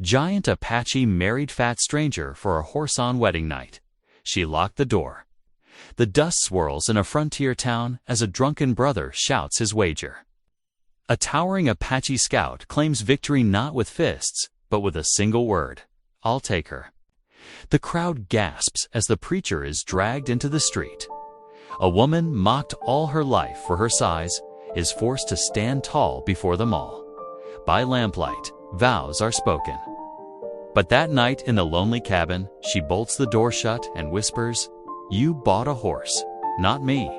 Giant Apache married fat stranger for a horse on wedding night. She locked the door. The dust swirls in a frontier town as a drunken brother shouts his wager. A towering Apache scout claims victory not with fists, but with a single word: "I'll take her." The crowd gasps as the preacher is dragged into the street. A woman mocked all her life for her size is forced to stand tall before them all. By lamplight, vows are spoken. But that night in the lonely cabin, she bolts the door shut and whispers, "You bought a horse, not me."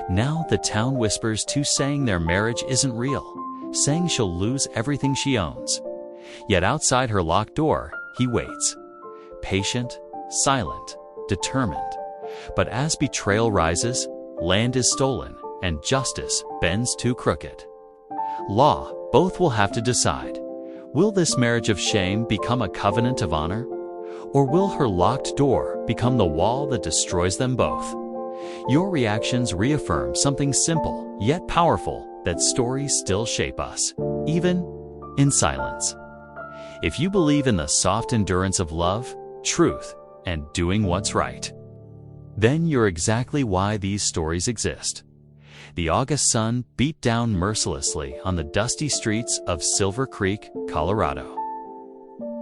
Now the town whispers too, saying their marriage isn't real, saying she'll lose everything she owns. Yet outside her locked door, he waits. Patient, silent, determined. But as betrayal rises, land is stolen, and justice bends too crooked. Law, both will have to decide. Will this marriage of shame become a covenant of honor? Or will her locked door become the wall that destroys them both? Your reactions reaffirm something simple, yet powerful, that stories still shape us, even in silence. If you believe in the soft endurance of love, truth, and doing what's right, then you're exactly why these stories exist. The August sun beat down mercilessly on the dusty streets of Silver Creek, Colorado.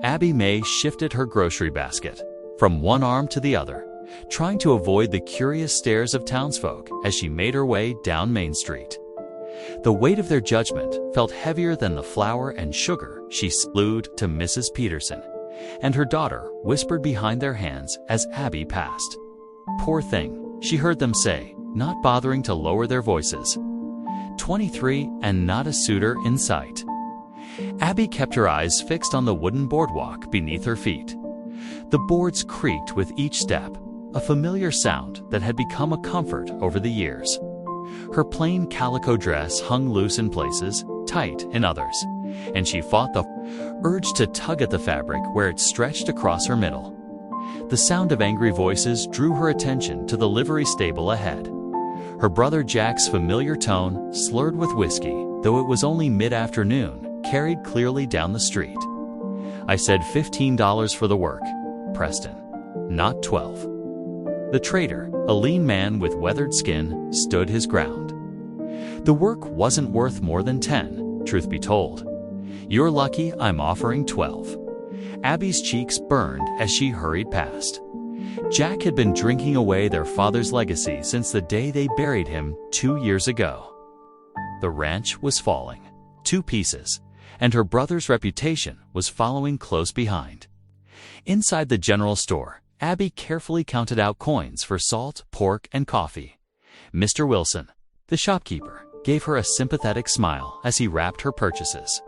Abby May shifted her grocery basket from one arm to the other, trying to avoid the curious stares of townsfolk as she made her way down Main Street. The weight of their judgment felt heavier than the flour and sugar she slewed to Mrs. Peterson, and her daughter whispered behind their hands as Abby passed. "Poor thing," she heard them say, not bothering to lower their voices. 23 and not a suitor in sight. Abby kept her eyes fixed on the wooden boardwalk beneath her feet. The boards creaked with each step, a familiar sound that had become a comfort over the years. Her plain calico dress hung loose in places, tight in others, and she fought the urge to tug at the fabric where it stretched across her middle. The sound of angry voices drew her attention to the livery stable ahead. Her brother Jack's familiar tone, slurred with whiskey, though it was only mid-afternoon, carried clearly down the street. "I said $15 for the work, Preston, not 12. The trader, a lean man with weathered skin, stood his ground. The work wasn't worth more than 10, truth be told. "You're lucky I'm offering 12. Abby's cheeks burned as she hurried past. Jack had been drinking away their father's legacy since the day they buried him 2 years ago. The ranch was falling, 2 pieces, and her brother's reputation was following close behind. Inside the general store, Abby carefully counted out coins for salt, pork, and coffee. Mr. Wilson, the shopkeeper, gave her a sympathetic smile as he wrapped her purchases.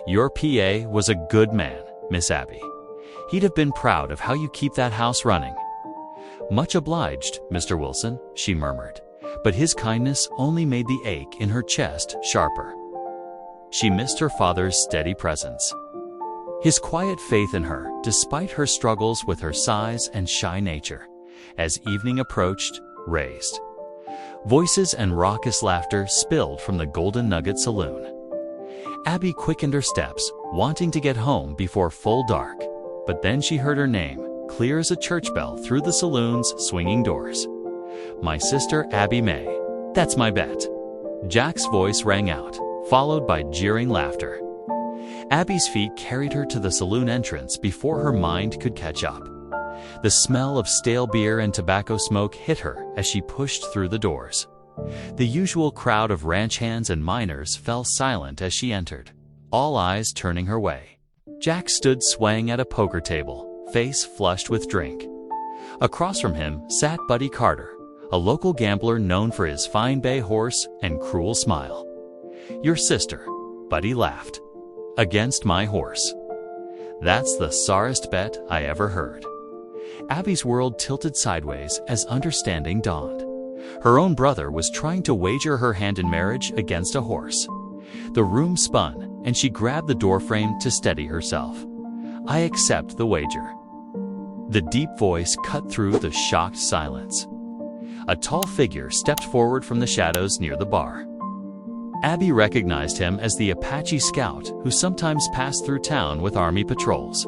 "Your PA was a good man, Miss Abby. He'd have been proud of how you keep that house running." "Much obliged, Mr. Wilson," she murmured, but his kindness only made the ache in her chest sharper. She missed her father's steady presence. His quiet faith in her, despite her struggles with her size and shy nature. As evening approached, raised. Voices and raucous laughter spilled from the Golden Nugget Saloon. Abby quickened her steps, wanting to get home before full dark, but then she heard her name, clear as a church bell through the saloon's swinging doors. "My sister Abby May. That's my bet." Jack's voice rang out, followed by jeering laughter. Abby's feet carried her to the saloon entrance before her mind could catch up. The smell of stale beer and tobacco smoke hit her as she pushed through the doors. The usual crowd of ranch hands and miners fell silent as she entered, all eyes turning her way. Jack stood swaying at a poker table, face flushed with drink. Across from him sat Buddy Carter, a local gambler known for his fine bay horse and cruel smile. "Your sister," Buddy laughed. "Against my horse." That's the sorriest bet I ever heard. Abby's world tilted sideways as understanding dawned. Her own brother was trying to wager her hand in marriage against a horse. The room spun, and she grabbed the doorframe to steady herself. "I accept the wager." The deep voice cut through the shocked silence. A tall figure stepped forward from the shadows near the bar. Abby recognized him as the Apache scout who sometimes passed through town with army patrols.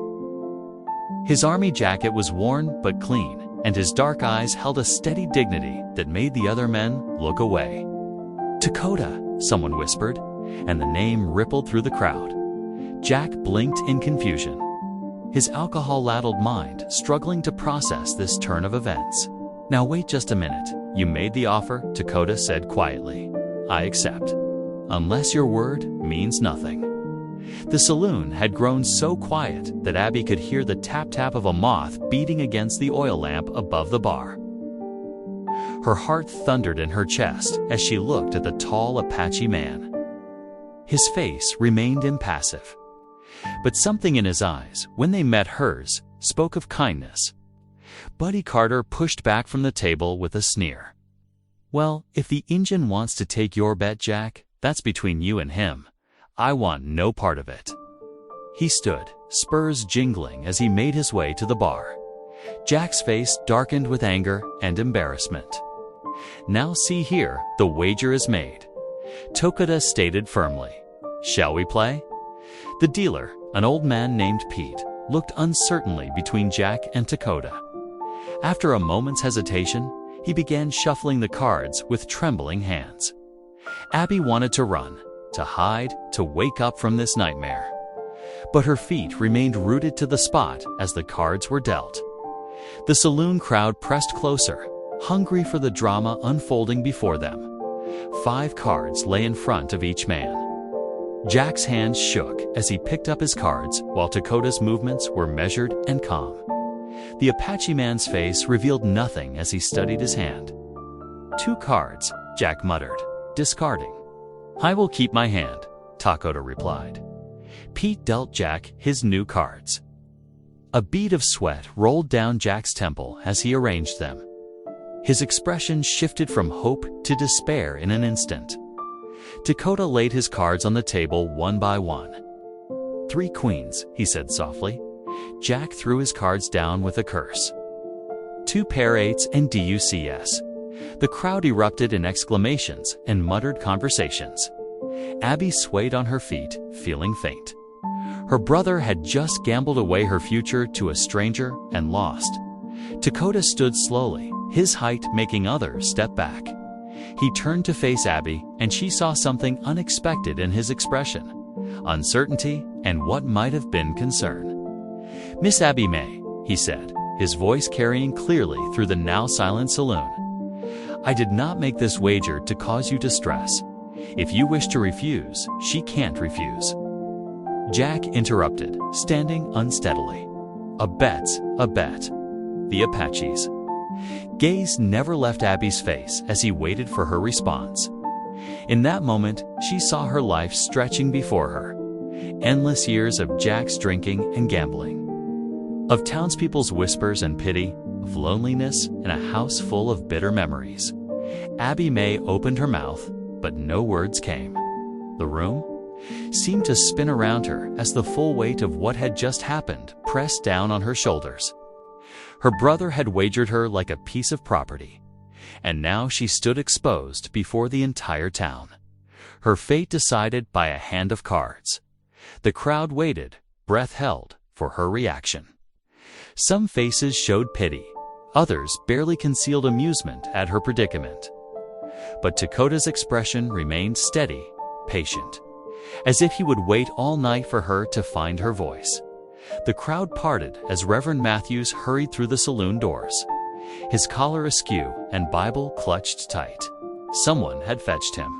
His army jacket was worn but clean, and his dark eyes held a steady dignity that made the other men look away. "Dakota," someone whispered, and the name rippled through the crowd. Jack blinked in confusion, his alcohol-addled mind struggling to process this turn of events. "Now wait just a minute. You made the offer," Dakota said quietly. "I accept. Unless your word means nothing." The saloon had grown so quiet that Abby could hear the tap-tap of a moth beating against the oil lamp above the bar. Her heart thundered in her chest as she looked at the tall Apache man. His face remained impassive, but something in his eyes, when they met hers, spoke of kindness. Buddy Carter pushed back from the table with a sneer. "Well, if the Injun wants to take your bet, Jack, that's between you and him. I want no part of it." He stood, spurs jingling as he made his way to the bar. Jack's face darkened with anger and embarrassment. "Now see here, the wager is made," Dakota stated firmly. "Shall we play?" The dealer, an old man named Pete, looked uncertainly between Jack and Dakota. After a moment's hesitation, he began shuffling the cards with trembling hands. Abby wanted to run, to hide, to wake up from this nightmare. But her feet remained rooted to the spot as the cards were dealt. The saloon crowd pressed closer, hungry for the drama unfolding before them. 5 cards lay in front of each man. Jack's hands shook as he picked up his cards, while Dakota's movements were measured and calm. The Apache man's face revealed nothing as he studied his hand. 2 cards, Jack muttered, discarding. "I will keep my hand," Dakota replied. Pete dealt Jack his new cards. A bead of sweat rolled down Jack's temple as he arranged them. His expression shifted from hope to despair in an instant. Dakota laid his cards on the table one by one. 3 queens, he said softly. Jack threw his cards down with a curse. 2 pair 8s and DUCS. The crowd erupted in exclamations and muttered conversations. Abby swayed on her feet, feeling faint. Her brother had just gambled away her future to a stranger and lost. Dakota stood slowly, his height making others step back. He turned to face Abby, and she saw something unexpected in his expression: uncertainty and what might have been concern. "Miss Abby May," he said, his voice carrying clearly through the now silent saloon. "I did not make this wager to cause you distress. If you wish to refuse, she can't refuse." Jack interrupted, standing unsteadily. "A bet's a bet." The Apaches. Gaze never left Abby's face as he waited for her response. In that moment, she saw her life stretching before her. Endless years of Jack's drinking and gambling. Of townspeople's whispers and pity, of loneliness and a house full of bitter memories. Abby May opened her mouth, but no words came. The room seemed to spin around her as the full weight of what had just happened pressed down on her shoulders. Her brother had wagered her like a piece of property, and now she stood exposed before the entire town. Her fate decided by a hand of cards. The crowd waited, breath held, for her reaction. Some faces showed pity, others barely concealed amusement at her predicament. But Dakota's expression remained steady, patient, as if he would wait all night for her to find her voice. The crowd parted as Reverend Matthews hurried through the saloon doors, his collar askew and Bible clutched tight. Someone had fetched him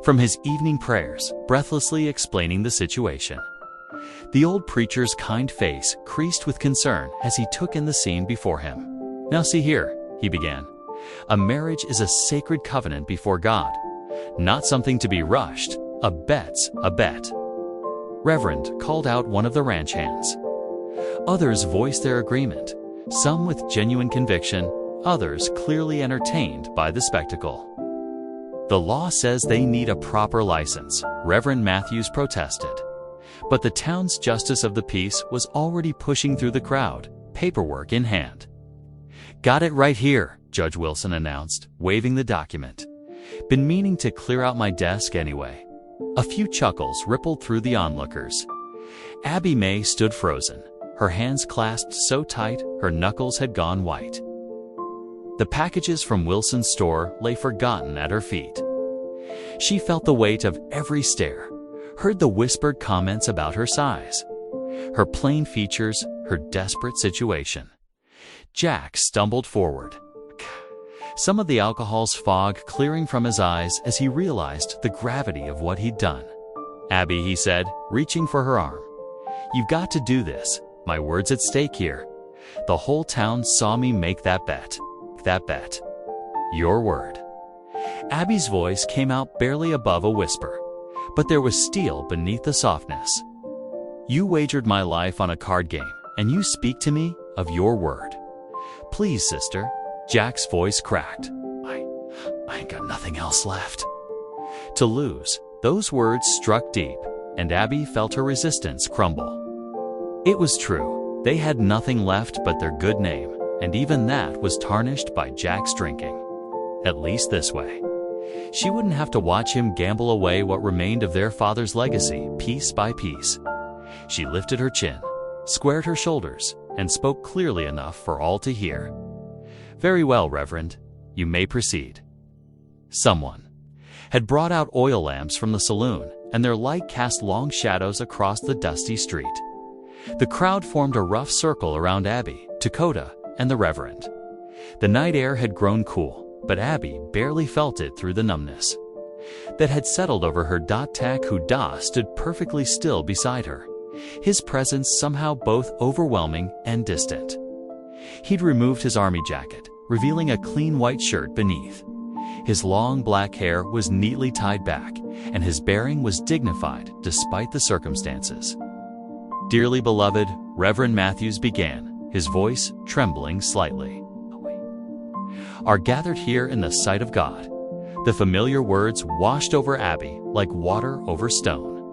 from his evening prayers, breathlessly explaining the situation. The old preacher's kind face creased with concern as he took in the scene before him. "Now see here," he began. "A marriage is a sacred covenant before God, not something to be rushed. A bet's a bet." Reverend called out one of the ranch hands. Others voiced their agreement, some with genuine conviction, others clearly entertained by the spectacle. "The law says they need a proper license," Reverend Matthews protested. But the town's justice of the peace was already pushing through the crowd, paperwork in hand. "Got it right here," Judge Wilson announced, waving the document. Been meaning to clear out my desk anyway. A few chuckles rippled through the onlookers. Abby May stood frozen, her hands clasped so tight her knuckles had gone white. The packages from Wilson's store lay forgotten at her feet. She felt the weight of every stare, heard the whispered comments about her size, her plain features, her desperate situation. Jack stumbled forward, some of the alcohol's fog clearing from his eyes as he realized the gravity of what he'd done. "Abby," he said, reaching for her arm. "You've got to do this. My word's at stake here. The whole town saw me make that bet. That bet. Your word." Abby's voice came out barely above a whisper, but there was steel beneath the softness. "You wagered my life on a card game, and you speak to me of your word." "Please, sister." Jack's voice cracked. I ain't got nothing else left to lose." Those words struck deep, and Abby felt her resistance crumble. It was true. They had nothing left but their good name, and even that was tarnished by Jack's drinking. At least this way, she wouldn't have to watch him gamble away what remained of their father's legacy piece by piece. She lifted her chin, squared her shoulders, and spoke clearly enough for all to hear. "Very well, Reverend. You may proceed." Someone had brought out oil lamps from the saloon, and their light cast long shadows across the dusty street. The crowd formed a rough circle around Abby, Dakota, and the Reverend. The night air had grown cool, but Abby barely felt it through the numbness that had settled over her. Tak Huda stood perfectly still beside her, his presence somehow both overwhelming and distant. He'd removed his army jacket, revealing a clean white shirt beneath. His long black hair was neatly tied back, and his bearing was dignified despite the circumstances. "Dearly beloved," Reverend Matthews began, his voice trembling slightly, "are gathered here in the sight of God." The familiar words washed over Abby like water over stone.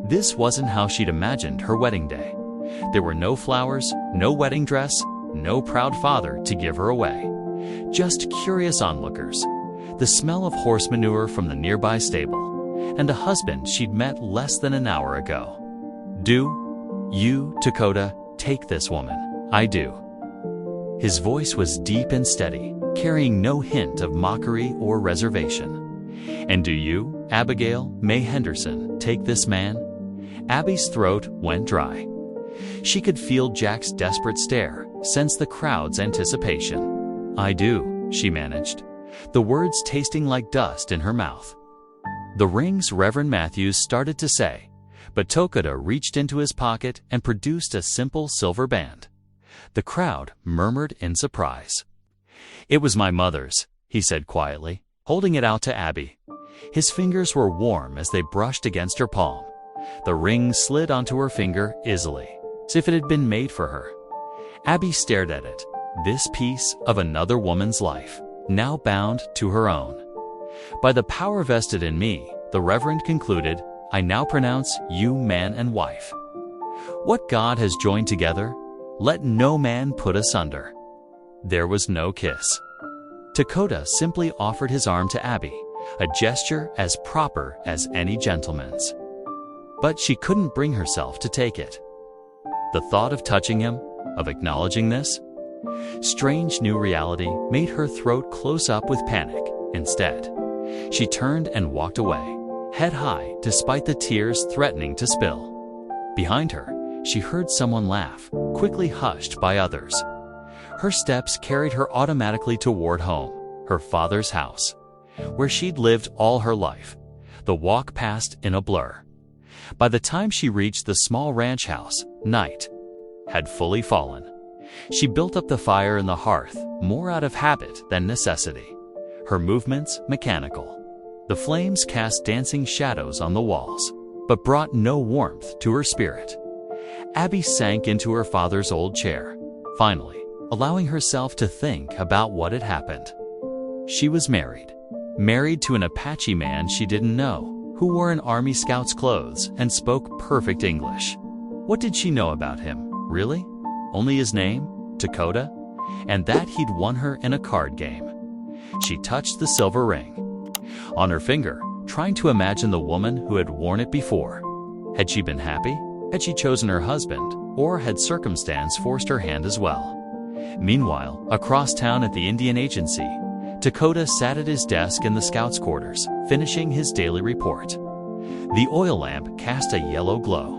This wasn't how she'd imagined her wedding day. There were no flowers, no wedding dress, no proud father to give her away. Just curious onlookers, the smell of horse manure from the nearby stable, and a husband she'd met less than an hour ago. "Do you, Dakota, take this woman?" "I do." His voice was deep and steady, carrying no hint of mockery or reservation. "And do you, Abigail May Henderson, take this man?" Abby's throat went dry. She could feel Jack's desperate stare, sense the crowd's anticipation. "I do," she managed, the words tasting like dust in her mouth. "The rings," Reverend Matthews started to say, but Dakota reached into his pocket and produced a simple silver band. The crowd murmured in surprise. "It was my mother's," he said quietly, holding it out to Abby. His fingers were warm as they brushed against her palm. The ring slid onto her finger easily, as if it had been made for her. Abby stared at it, this piece of another woman's life, now bound to her own. "By the power vested in me," the Reverend concluded, "I now pronounce you man and wife. What God has joined together, let no man put asunder." There was no kiss. Dakota simply offered his arm to Abby, a gesture as proper as any gentleman's. But she couldn't bring herself to take it. The thought of touching him, of acknowledging this strange new reality, made her throat close up with panic. Instead, she turned and walked away, head high despite the tears threatening to spill. Behind her, she heard someone laugh, quickly hushed by others. Her steps carried her automatically toward home, her father's house, where she'd lived all her life. The walk passed in a blur. By the time she reached the small ranch house, night had fully fallen. She built up the fire in the hearth, more out of habit than necessity, her movements mechanical. The flames cast dancing shadows on the walls, but brought no warmth to her spirit. Abby sank into her father's old chair, finally allowing herself to think about what had happened. She was married to an Apache man she didn't know, who wore an Army Scout's clothes and spoke perfect English. What did she know about him, really? Only his name, Dakota, and that he'd won her in a card game. She touched the silver ring. on her finger, trying to imagine the woman who had worn it before. Had she been happy? Had she chosen her husband? Or had circumstance forced her hand as well? Meanwhile, across town at the Indian Agency, Dakota sat at his desk in the Scouts' quarters, finishing his daily report. The oil lamp cast a yellow glow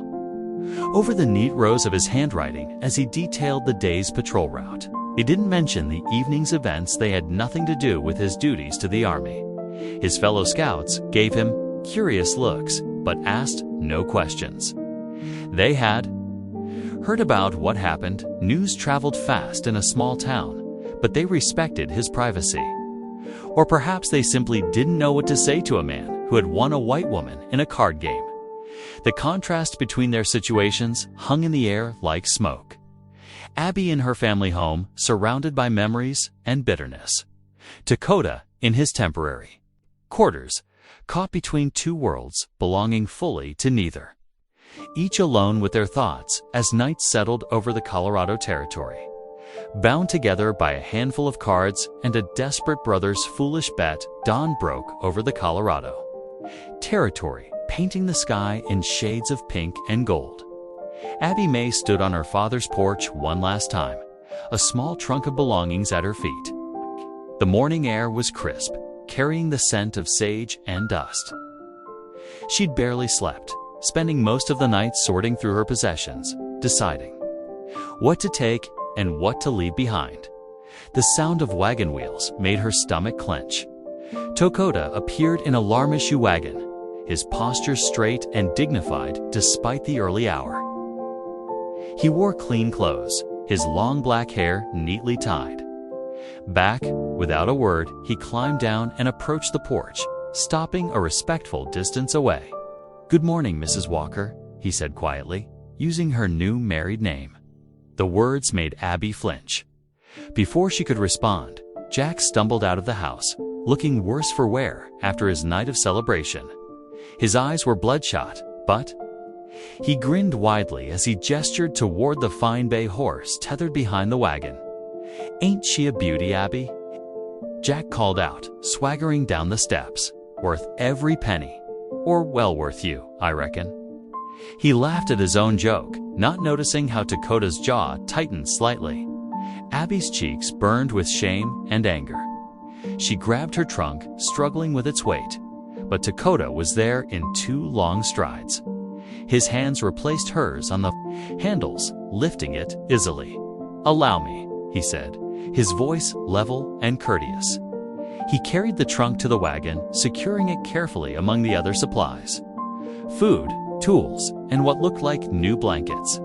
over the neat rows of his handwriting as he detailed the day's patrol route. He didn't mention the evening's events. They had nothing to do with his duties to the Army. His fellow scouts gave him curious looks, but asked no questions. They had heard about what happened. News traveled fast in a small town, but they respected his privacy. Or perhaps they simply didn't know what to say to a man who had won a white woman in a card game. The contrast between their situations hung in the air like smoke. Abby in her family home, surrounded by memories and bitterness. Dakota in his temporary quarters, caught between two worlds, belonging fully to neither. Each alone with their thoughts as night settled over the Colorado Territory. Bound together by a handful of cards and a desperate brother's foolish bet, dawn broke over the Colorado Territory, painting the sky in shades of pink and gold. Abby May stood on her father's porch one last time, a small trunk of belongings at her feet. The morning air was crisp, carrying the scent of sage and dust. She'd barely slept, spending most of the night sorting through her possessions, deciding what to take and what to leave behind. The sound of wagon wheels made her stomach clench. Dakota appeared in a Larmishu wagon, his posture straight and dignified despite the early hour. He wore clean clothes, his long black hair neatly tied. Back, without a word, he climbed down and approached the porch, stopping a respectful distance away. "Good morning, Mrs. Walker," he said quietly, using her new married name. The words made Abby flinch. Before she could respond, Jack stumbled out of the house, looking worse for wear after his night of celebration. His eyes were bloodshot, but he grinned widely as he gestured toward the fine bay horse tethered behind the wagon. "Ain't she a beauty, Abby?" Jack called out, swaggering down the steps. "Worth every penny. Or well worth you, I reckon." He laughed at his own joke, not noticing how Dakota's jaw tightened slightly. Abby's cheeks burned with shame and anger. She grabbed her trunk, struggling with its weight, but Dakota was there in 2 long strides. His hands replaced hers on the handles, lifting it easily. "Allow me," he said, his voice level and courteous. He carried the trunk to the wagon, securing it carefully among the other supplies. Food, tools, and what looked like new blankets.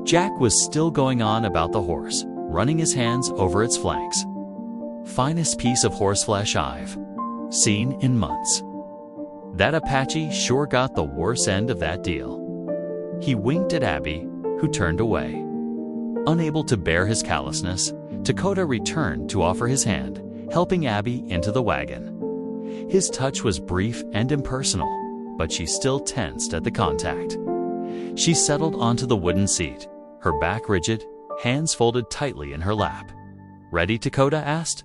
Jack was still going on about the horse, running his hands over its flanks. "Finest piece of horseflesh I've seen in months. That Apache sure got the worse end of that deal." He winked at Abby, who turned away. Unable to bear his callousness, Dakota returned to offer his hand, helping Abby into the wagon. His touch was brief and impersonal, but she still tensed at the contact. She settled onto the wooden seat, her back rigid, hands folded tightly in her lap. "Ready?" Dakota asked.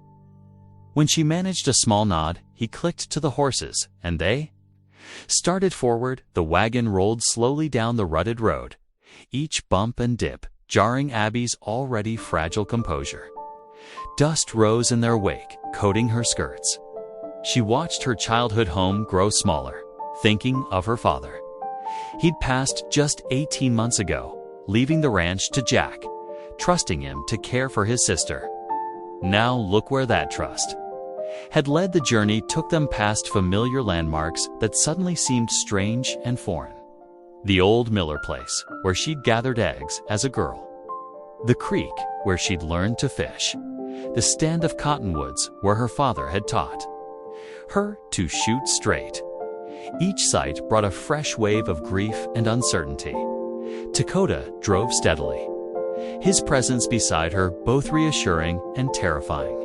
When she managed a small nod, he clicked to the horses, and they started forward. The wagon rolled slowly down the rutted road, each bump and dip jarring Abby's already fragile composure. Dust rose in their wake, coating her skirts. She watched her childhood home grow smaller, thinking of her father. He'd passed just 18 months ago, leaving the ranch to Jack, trusting him to care for his sister. Now look where that trust had led. The journey took them past familiar landmarks that suddenly seemed strange and foreign. The old Miller place, where she'd gathered eggs as a girl. The creek, where she'd learned to fish. The stand of cottonwoods, where her father had taught her to shoot straight. Each sight brought a fresh wave of grief and uncertainty. Dakota drove steadily, his presence beside her both reassuring and terrifying.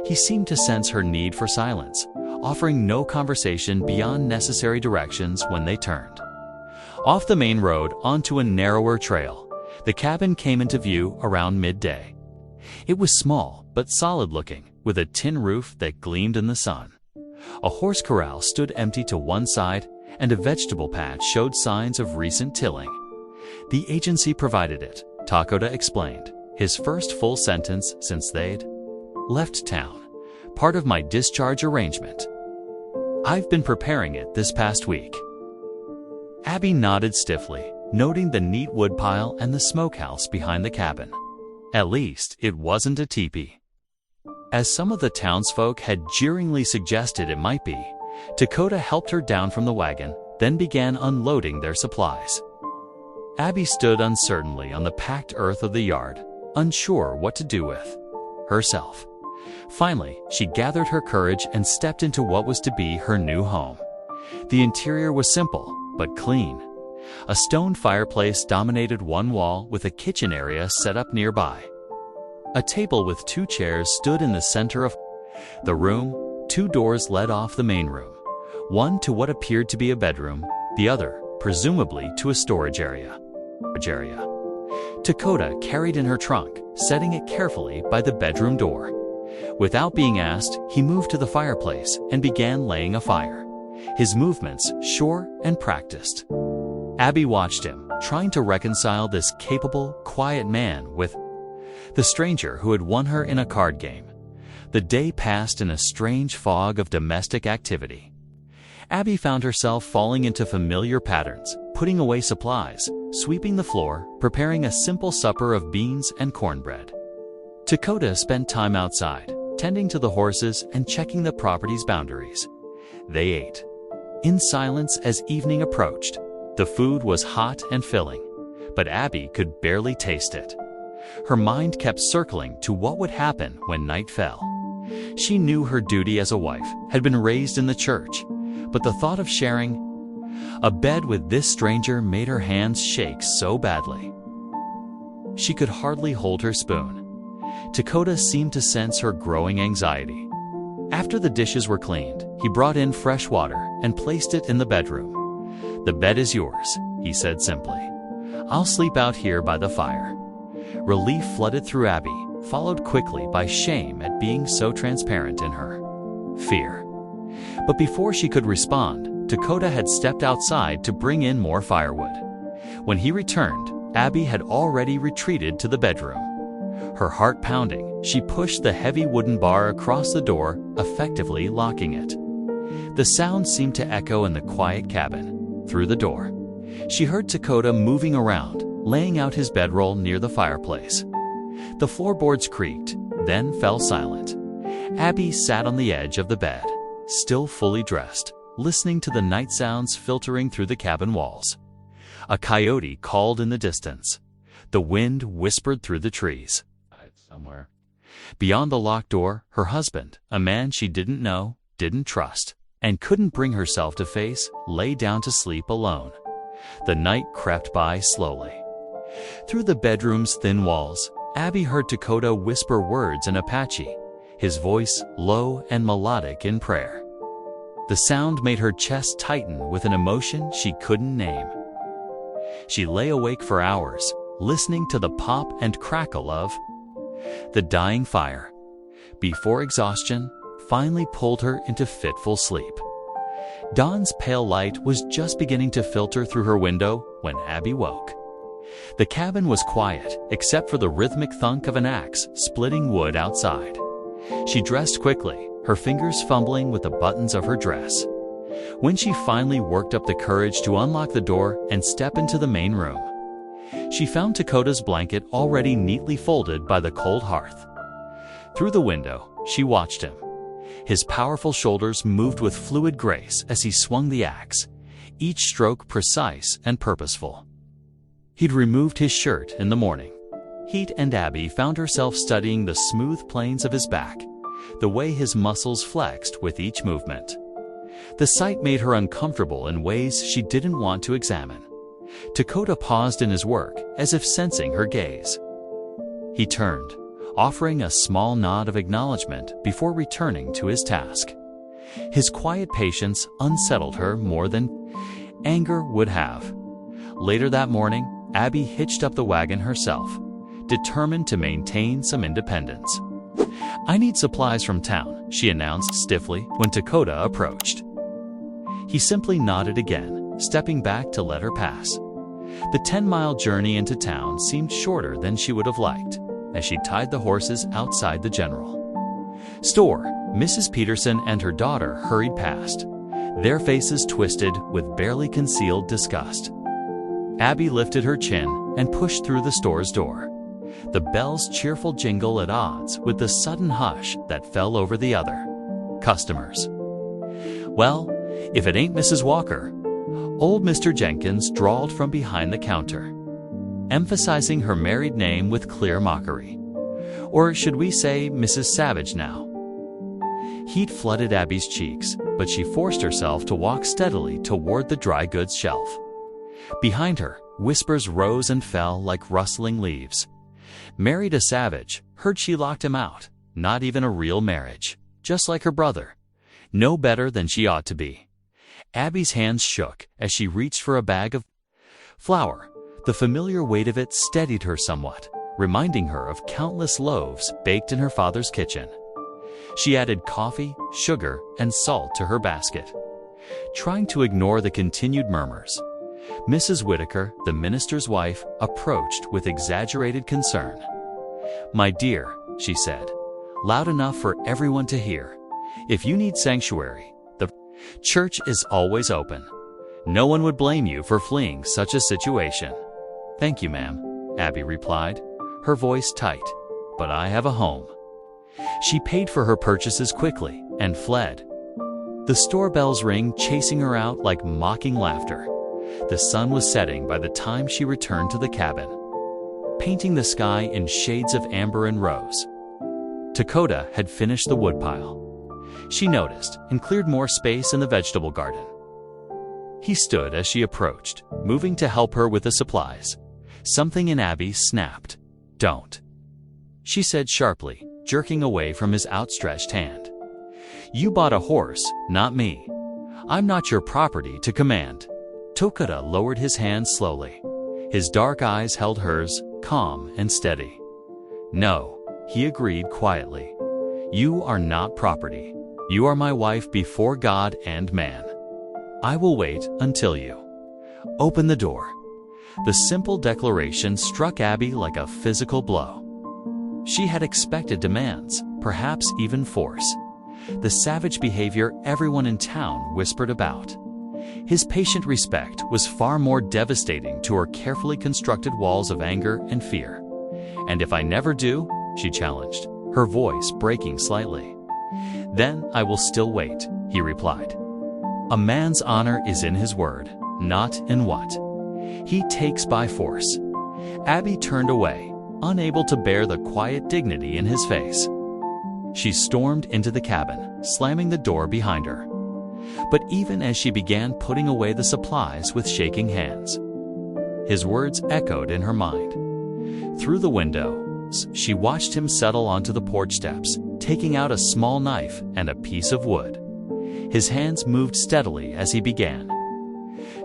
He seemed to sense her need for silence, offering no conversation beyond necessary directions when they turned. Off the main road onto a narrower trail, the cabin came into view around midday. It was small but solid looking, with a tin roof that gleamed in the sun. A horse corral stood empty to one side, and a vegetable patch showed signs of recent tilling. The agency provided it, Takoda explained, his first full sentence since they'd left town. Part of my discharge arrangement. I've been preparing it this past week. Abby nodded stiffly, noting the neat woodpile and the smokehouse behind the cabin. At least, it wasn't a teepee, as some of the townsfolk had jeeringly suggested it might be. Takoda helped her down from the wagon, then began unloading their supplies. Abby stood uncertainly on the packed earth of the yard, unsure what to do with herself. Finally, she gathered her courage and stepped into what was to be her new home. The interior was simple, but clean. A stone fireplace dominated one wall with a kitchen area set up nearby. A table with 2 chairs stood in the center of the room. 2 doors led off the main room, one to what appeared to be a bedroom, the other, presumably, to a storage area. Takoda carried in her trunk, setting it carefully by the bedroom door. Without being asked, he moved to the fireplace and began laying a fire, his movements sure and practiced. Abby watched him, trying to reconcile this capable, quiet man with the stranger who had won her in a card game. The day passed in a strange fog of domestic activity. Abby found herself falling into familiar patterns, putting away supplies, sweeping the floor, preparing a simple supper of beans and cornbread. Takoda spent time outside, tending to the horses and checking the property's boundaries. They ate in silence as evening approached. The food was hot and filling, but Abby could barely taste it. Her mind kept circling to what would happen when night fell. She knew her duty as a wife had been raised in the church, but the thought of sharing a bed with this stranger made her hands shake so badly she could hardly hold her spoon. Takoda seemed to sense her growing anxiety. After the dishes were cleaned, he brought in fresh water and placed it in the bedroom. "The bed is yours," he said simply. "I'll sleep out here by the fire." Relief flooded through Abby, followed quickly by shame at being so transparent in her fear. But before she could respond, Takoda had stepped outside to bring in more firewood. When he returned, Abby had already retreated to the bedroom. Her heart pounding, she pushed the heavy wooden bar across the door, effectively locking it. The sound seemed to echo in the quiet cabin. Through the door, she heard Takoda moving around, laying out his bedroll near the fireplace. The floorboards creaked, then fell silent. Abby sat on the edge of the bed, still fully dressed, listening to the night sounds filtering through the cabin walls. A coyote called in the distance. The wind whispered through the trees. Somewhere beyond the locked door, her husband, a man she didn't know, didn't trust, and couldn't bring herself to face, lay down to sleep alone. The night crept by slowly. Through the bedroom's thin walls, Abby heard Takoda whisper words in Apache, his voice low and melodic in prayer. The sound made her chest tighten with an emotion she couldn't name. She lay awake for hours, listening to the pop and crackle of the dying fire, before exhaustion finally pulled her into fitful sleep. Dawn's pale light was just beginning to filter through her window when Abby woke. The cabin was quiet, except for the rhythmic thunk of an axe splitting wood outside. She dressed quickly, her fingers fumbling with the buttons of her dress. When she finally worked up the courage to unlock the door and step into the main room, she found Takoda's blanket already neatly folded by the cold hearth. Through the window, she watched him. His powerful shoulders moved with fluid grace as he swung the axe, each stroke precise and purposeful. He'd removed his shirt in the morning. Heat and Abby found herself studying the smooth planes of his back, the way his muscles flexed with each movement. The sight made her uncomfortable in ways she didn't want to examine. Takoda paused in his work, as if sensing her gaze. He turned, offering a small nod of acknowledgement before returning to his task. His quiet patience unsettled her more than anger would have. Later that morning, Abby hitched up the wagon herself, determined to maintain some independence. "I need supplies from town," she announced stiffly when Dakota approached. He simply nodded again, stepping back to let her pass. The 10-mile journey into town seemed shorter than she would have liked, as she tied the horses outside the general store. Mrs. Peterson and her daughter hurried past, their faces twisted with barely concealed disgust. Abby lifted her chin and pushed through the store's door, the bell's cheerful jingle at odds with the sudden hush that fell over the other customers. "Well, if it ain't Mrs. Walker," old Mr. Jenkins drawled from behind the counter, emphasizing her married name with clear mockery. "Or should we say Mrs. Savage now?" Heat flooded Abby's cheeks, but she forced herself to walk steadily toward the dry goods shelf. Behind her, whispers rose and fell like rustling leaves. Married a Savage, heard she locked him out. Not even a real marriage. Just like her brother. No better than she ought to be. Abby's hands shook as she reached for a bag of flour. The familiar weight of it steadied her somewhat, reminding her of countless loaves baked in her father's kitchen. She added coffee, sugar, and salt to her basket, trying to ignore the continued murmurs. Mrs. Whitaker, the minister's wife, approached with exaggerated concern. "My dear," she said, loud enough for everyone to hear, "if you need sanctuary, the church is always open. No one would blame you for fleeing such a situation." "Thank you, ma'am," Abby replied, her voice tight, "but I have a home." She paid for her purchases quickly and fled. The store bells ring, chasing her out like mocking laughter. The sun was setting by the time she returned to the cabin, painting the sky in shades of amber and rose. Dakota had finished the woodpile, she noticed, and cleared more space in the vegetable garden. He stood as she approached, moving to help her with the supplies. Something in Abby snapped. "Don't," she said sharply, jerking away from his outstretched hand. "You bought a horse, not me. I'm not your property to command." Dakota lowered his hand slowly. His dark eyes held hers, calm and steady. "No," he agreed quietly. "You are not property. You are my wife before God and man. I will wait until you open the door." The simple declaration struck Abby like a physical blow. She had expected demands, perhaps even force. The savage behavior everyone in town whispered about. His patient respect was far more devastating to her carefully constructed walls of anger and fear. "And if I never do?" she challenged, her voice breaking slightly. "Then I will still wait," he replied. "A man's honor is in his word, not in what he takes by force." Abby turned away, unable to bear the quiet dignity in his face. She stormed into the cabin, slamming the door behind her. But even as she began putting away the supplies with shaking hands, his words echoed in her mind. Through the window, she watched him settle onto the porch steps, taking out a small knife and a piece of wood. His hands moved steadily as he began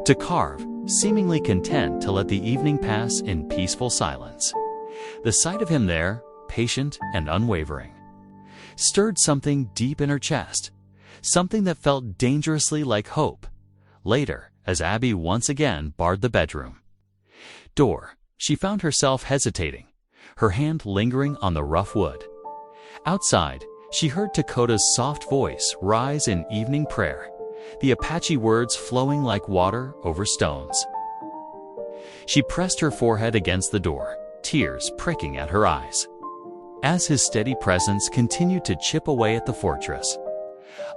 to carve, seemingly content to let the evening pass in peaceful silence. The sight of him there, patient and unwavering, stirred something deep in her chest, something that felt dangerously like hope. Later, as Abby once again barred the bedroom door, she found herself hesitating, her hand lingering on the rough wood. Outside, she heard Dakota's soft voice rise in evening prayer, the Apache words flowing like water over stones. She pressed her forehead against the door, tears pricking at her eyes, as his steady presence continued to chip away at the fortress.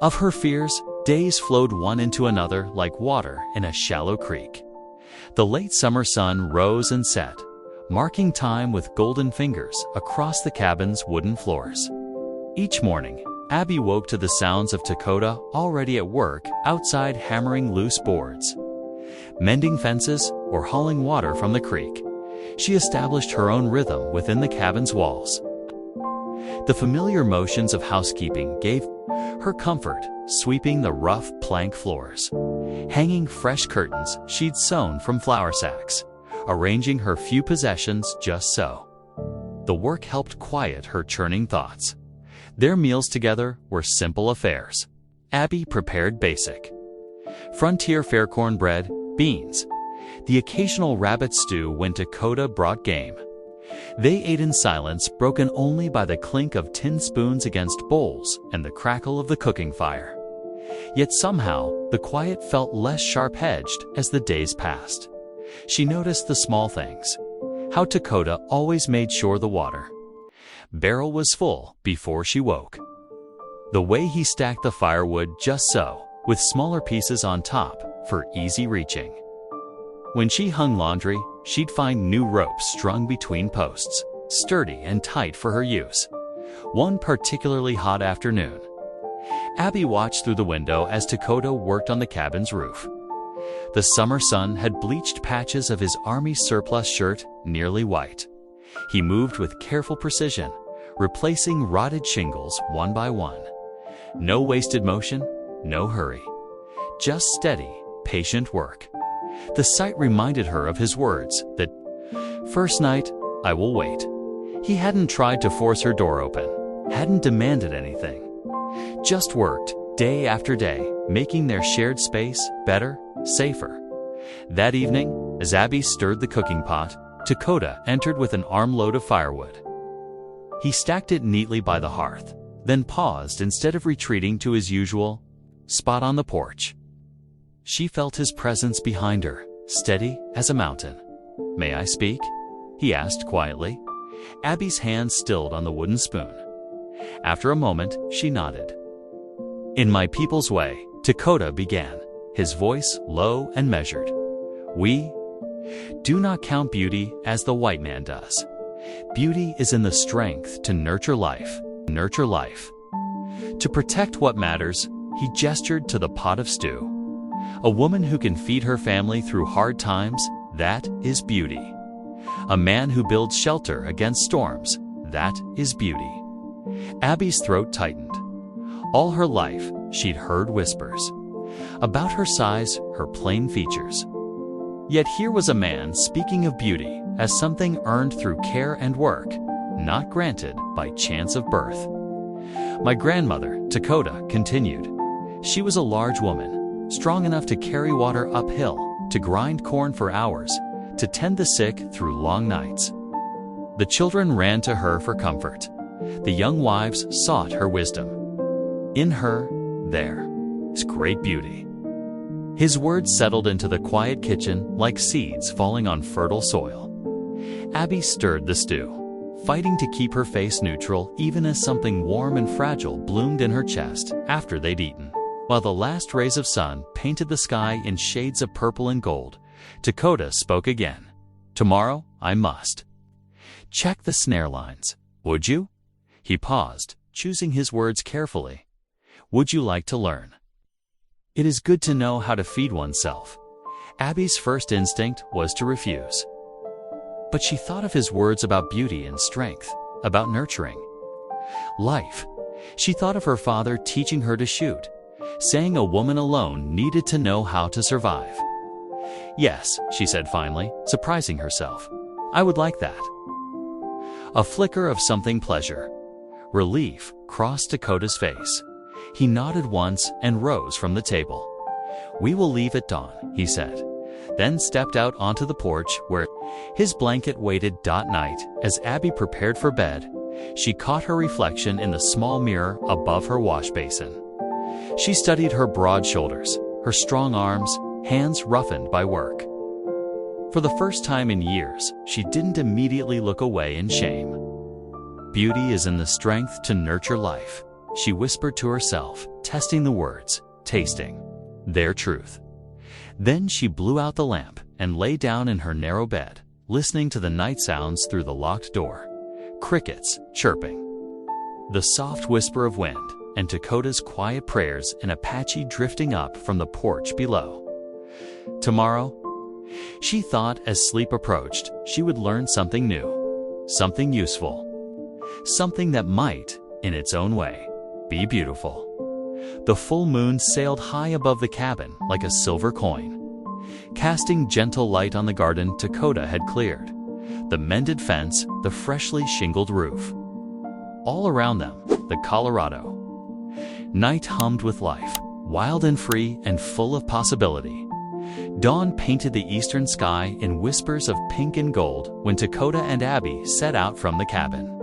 Of her fears, days flowed one into another like water in a shallow creek. The late summer sun rose and set, marking time with golden fingers across the cabin's wooden floors. Each morning, Abby woke to the sounds of Dakota already at work outside, hammering loose boards, mending fences, or hauling water from the creek. She established her own rhythm within the cabin's walls. The familiar motions of housekeeping gave her comfort, sweeping the rough plank floors, hanging fresh curtains she'd sewn from flour sacks, arranging her few possessions just so. The work helped quiet her churning thoughts. Their meals together were simple affairs. Abby prepared basic frontier fare cornbread, beans. The occasional rabbit stew when Dakota brought game. They ate in silence, broken only by the clink of tin spoons against bowls and the crackle of the cooking fire. Yet somehow, the quiet felt less sharp-edged as the days passed. She noticed the small things. How Dakota always made sure the water barrel was full before she woke. The way he stacked the firewood just so, with smaller pieces on top for easy reaching. When she hung laundry, she'd find new ropes strung between posts, sturdy and tight for her use. One particularly hot afternoon, Abby watched through the window as Dakota worked on the cabin's roof. The summer sun had bleached patches of his army surplus shirt nearly white. He moved with careful precision, replacing rotted shingles one by one. No wasted motion, no hurry. Just steady, patient work. The sight reminded her of his words that, "First night, I will wait." He hadn't tried to force her door open, hadn't demanded anything. Just worked, day after day, making their shared space better, safer. That evening, as Abby stirred the cooking pot, Dakota entered with an armload of firewood. He stacked it neatly by the hearth, then paused instead of retreating to his usual spot on the porch. She felt his presence behind her, steady as a mountain. "May I speak?" he asked quietly. Abby's hand stilled on the wooden spoon. After a moment, she nodded. "In my people's way," Dakota began, his voice low and measured. "We do not count beauty as the white man does. Beauty is in the strength to nurture life. To protect what matters," he gestured to the pot of stew. "A woman who can feed her family through hard times, that is beauty. A man who builds shelter against storms, that is beauty." Abby's throat tightened. All her life, she'd heard whispers about her size, her plain features. Yet here was a man speaking of beauty as something earned through care and work, not granted by chance of birth. "My grandmother," Dakota continued. "She was a large woman, strong enough to carry water uphill, to grind corn for hours, to tend the sick through long nights. The children ran to her for comfort. The young wives sought her wisdom. In her, there is great beauty." His words settled into the quiet kitchen like seeds falling on fertile soil. Abby stirred the stew, fighting to keep her face neutral even as something warm and fragile bloomed in her chest after they'd eaten. While the last rays of sun painted the sky in shades of purple and gold, Dakota spoke again. "Tomorrow, I must check the snare lines. Would you?" He paused, choosing his words carefully. "Would you like to learn? It is good to know how to feed oneself." Abby's first instinct was to refuse. But she thought of his words about beauty and strength, about nurturing life. She thought of her father teaching her to shoot, saying a woman alone needed to know how to survive. "Yes," she said finally, surprising herself. "I would like that." A flicker of something pleasure, relief, crossed Dakota's face. He nodded once and rose from the table. "We will leave at dawn," he said, then stepped out onto the porch where his blanket waited. Night, as Abby prepared for bed, she caught her reflection in the small mirror above her wash basin. She studied her broad shoulders, her strong arms, hands roughened by work. For the first time in years, she didn't immediately look away in shame. "Beauty is in the strength to nurture life," she whispered to herself, testing the words, tasting their truth. Then she blew out the lamp and lay down in her narrow bed, listening to the night sounds through the locked door. Crickets chirping, the soft whisper of wind, and Dakota's quiet prayers in Apache drifting up from the porch below. Tomorrow, she thought as sleep approached, she would learn something new, something useful, something that might, in its own way, be beautiful. The full moon sailed high above the cabin like a silver coin, casting gentle light on the garden Dakota had cleared, the mended fence, the freshly shingled roof. All around them, the Colorado. Night hummed with life, wild and free and full of possibility. Dawn painted the eastern sky in whispers of pink and gold when Dakota and Abby set out from the cabin.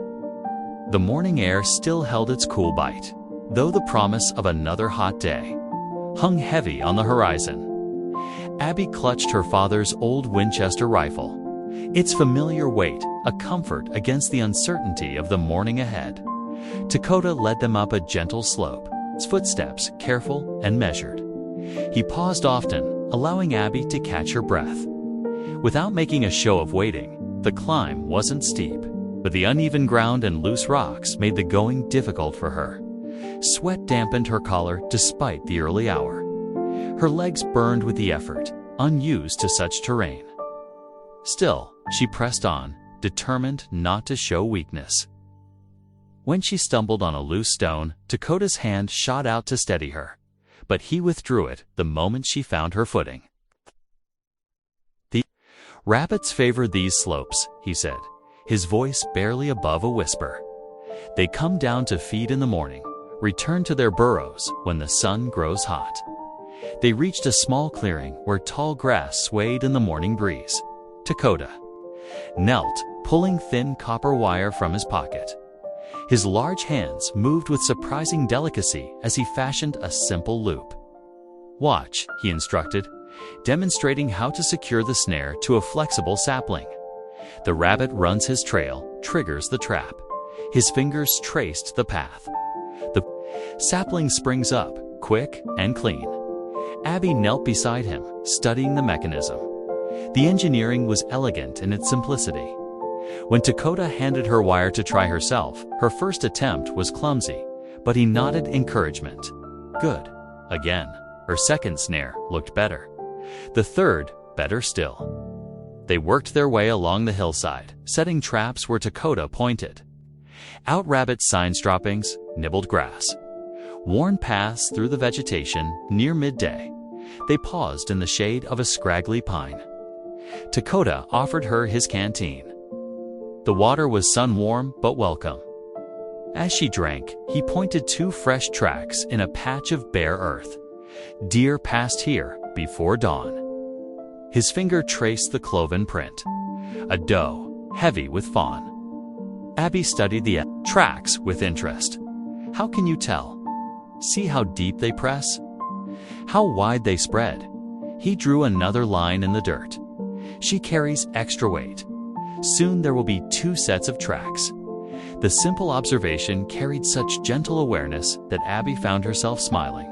The morning air still held its cool bite, though the promise of another hot day hung heavy on the horizon. Abby clutched her father's old Winchester rifle, its familiar weight a comfort against the uncertainty of the morning ahead. Dakota led them up a gentle slope, his footsteps careful and measured. He paused often, allowing Abby to catch her breath. Without making a show of waiting, the climb wasn't steep, but the uneven ground and loose rocks made the going difficult for her. Sweat dampened her collar despite the early hour. Her legs burned with the effort, unused to such terrain. Still, she pressed on, determined not to show weakness. When she stumbled on a loose stone, Dakota's hand shot out to steady her, but he withdrew it the moment she found her footing. "The rabbits favor these slopes," he said, his voice barely above a whisper. "They come down to feed in the morning, return to their burrows when the sun grows hot." They reached a small clearing where tall grass swayed in the morning breeze. Dakota knelt, pulling thin copper wire from his pocket. His large hands moved with surprising delicacy as he fashioned a simple loop. "Watch," he instructed, demonstrating how to secure the snare to a flexible sapling. The rabbit runs his trail, triggers the trap. His fingers traced the path. The sapling springs up, quick and clean. Abby knelt beside him, studying the mechanism. The engineering was elegant in its simplicity. When Dakota handed her wire to try herself, her first attempt was clumsy, but he nodded encouragement. "Good." Again, her second snare looked better. The third, better still. They worked their way along the hillside, setting traps where Dakota pointed. Out rabbit signs droppings, nibbled grass. Worn paths through the vegetation near midday. They paused in the shade of a scraggly pine. Dakota offered her his canteen. The water was sun-warm but welcome. As she drank, he pointed two fresh tracks in a patch of bare earth. Deer passed here before dawn. His finger traced the cloven print. A doe, heavy with fawn. Abby studied the tracks with interest. "How can you tell? See how deep they press? How wide they spread?" He drew another line in the dirt. "She carries extra weight. Soon there will be two sets of tracks." The simple observation carried such gentle awareness that Abby found herself smiling.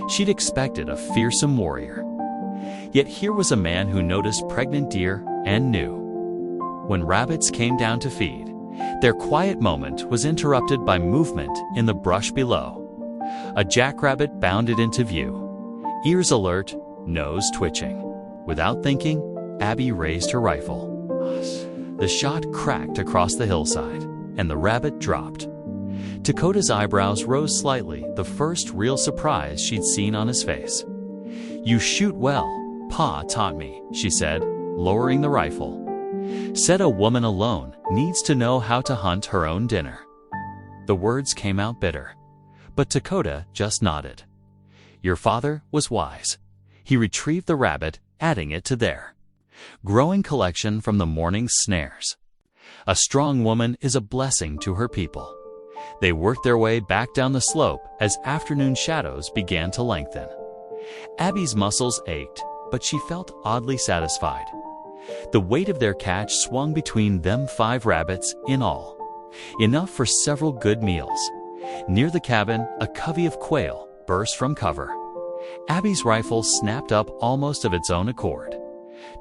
She'd expected a fearsome warrior. Yet here was a man who noticed pregnant deer and knew. When rabbits came down to feed, their quiet moment was interrupted by movement in the brush below. A jackrabbit bounded into view, ears alert, nose twitching. Without thinking, Abby raised her rifle. The shot cracked across the hillside, and the rabbit dropped. Dakota's eyebrows rose slightly, the first real surprise she'd seen on his face. "You shoot well, Pa taught me," she said, lowering the rifle. Said a woman alone needs to know how to hunt her own dinner. The words came out bitter, but Dakota just nodded. Your father was wise. He retrieved the rabbit, adding it to their growing collection from the morning's snares. A strong woman is a blessing to her people. They worked their way back down the slope as afternoon shadows began to lengthen. Abby's muscles ached, but she felt oddly satisfied. The weight of their catch swung between them 5 rabbits in all, enough for several good meals. Near the cabin, a covey of quail burst from cover. Abby's rifle snapped up almost of its own accord.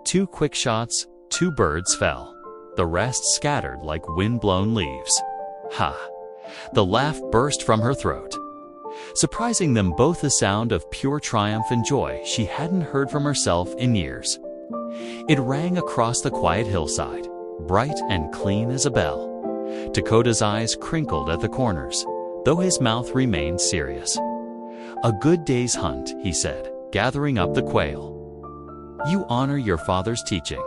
2 quick shots, 2 birds fell. The rest scattered like wind-blown leaves. Ha! The laugh burst from her throat, surprising them both the sound of pure triumph and joy she hadn't heard from herself in years. It rang across the quiet hillside, bright and clean as a bell. Dakota's eyes crinkled at the corners, though his mouth remained serious. A good day's hunt, he said, gathering up the quail. You honor your father's teaching.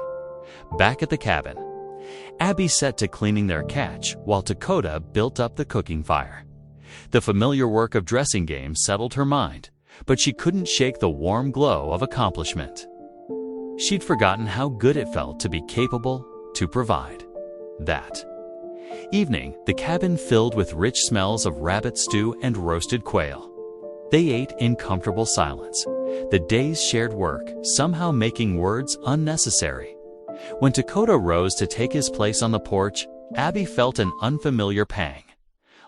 Back at the cabin, Abby set to cleaning their catch while Dakota built up the cooking fire. The familiar work of dressing games settled her mind, but she couldn't shake the warm glow of accomplishment. She'd forgotten how good it felt to be capable, to provide. That evening, the cabin filled with rich smells of rabbit stew and roasted quail. They ate in comfortable silence, the day's shared work somehow making words unnecessary. When Dakota rose to take his place on the porch, Abby felt an unfamiliar pang.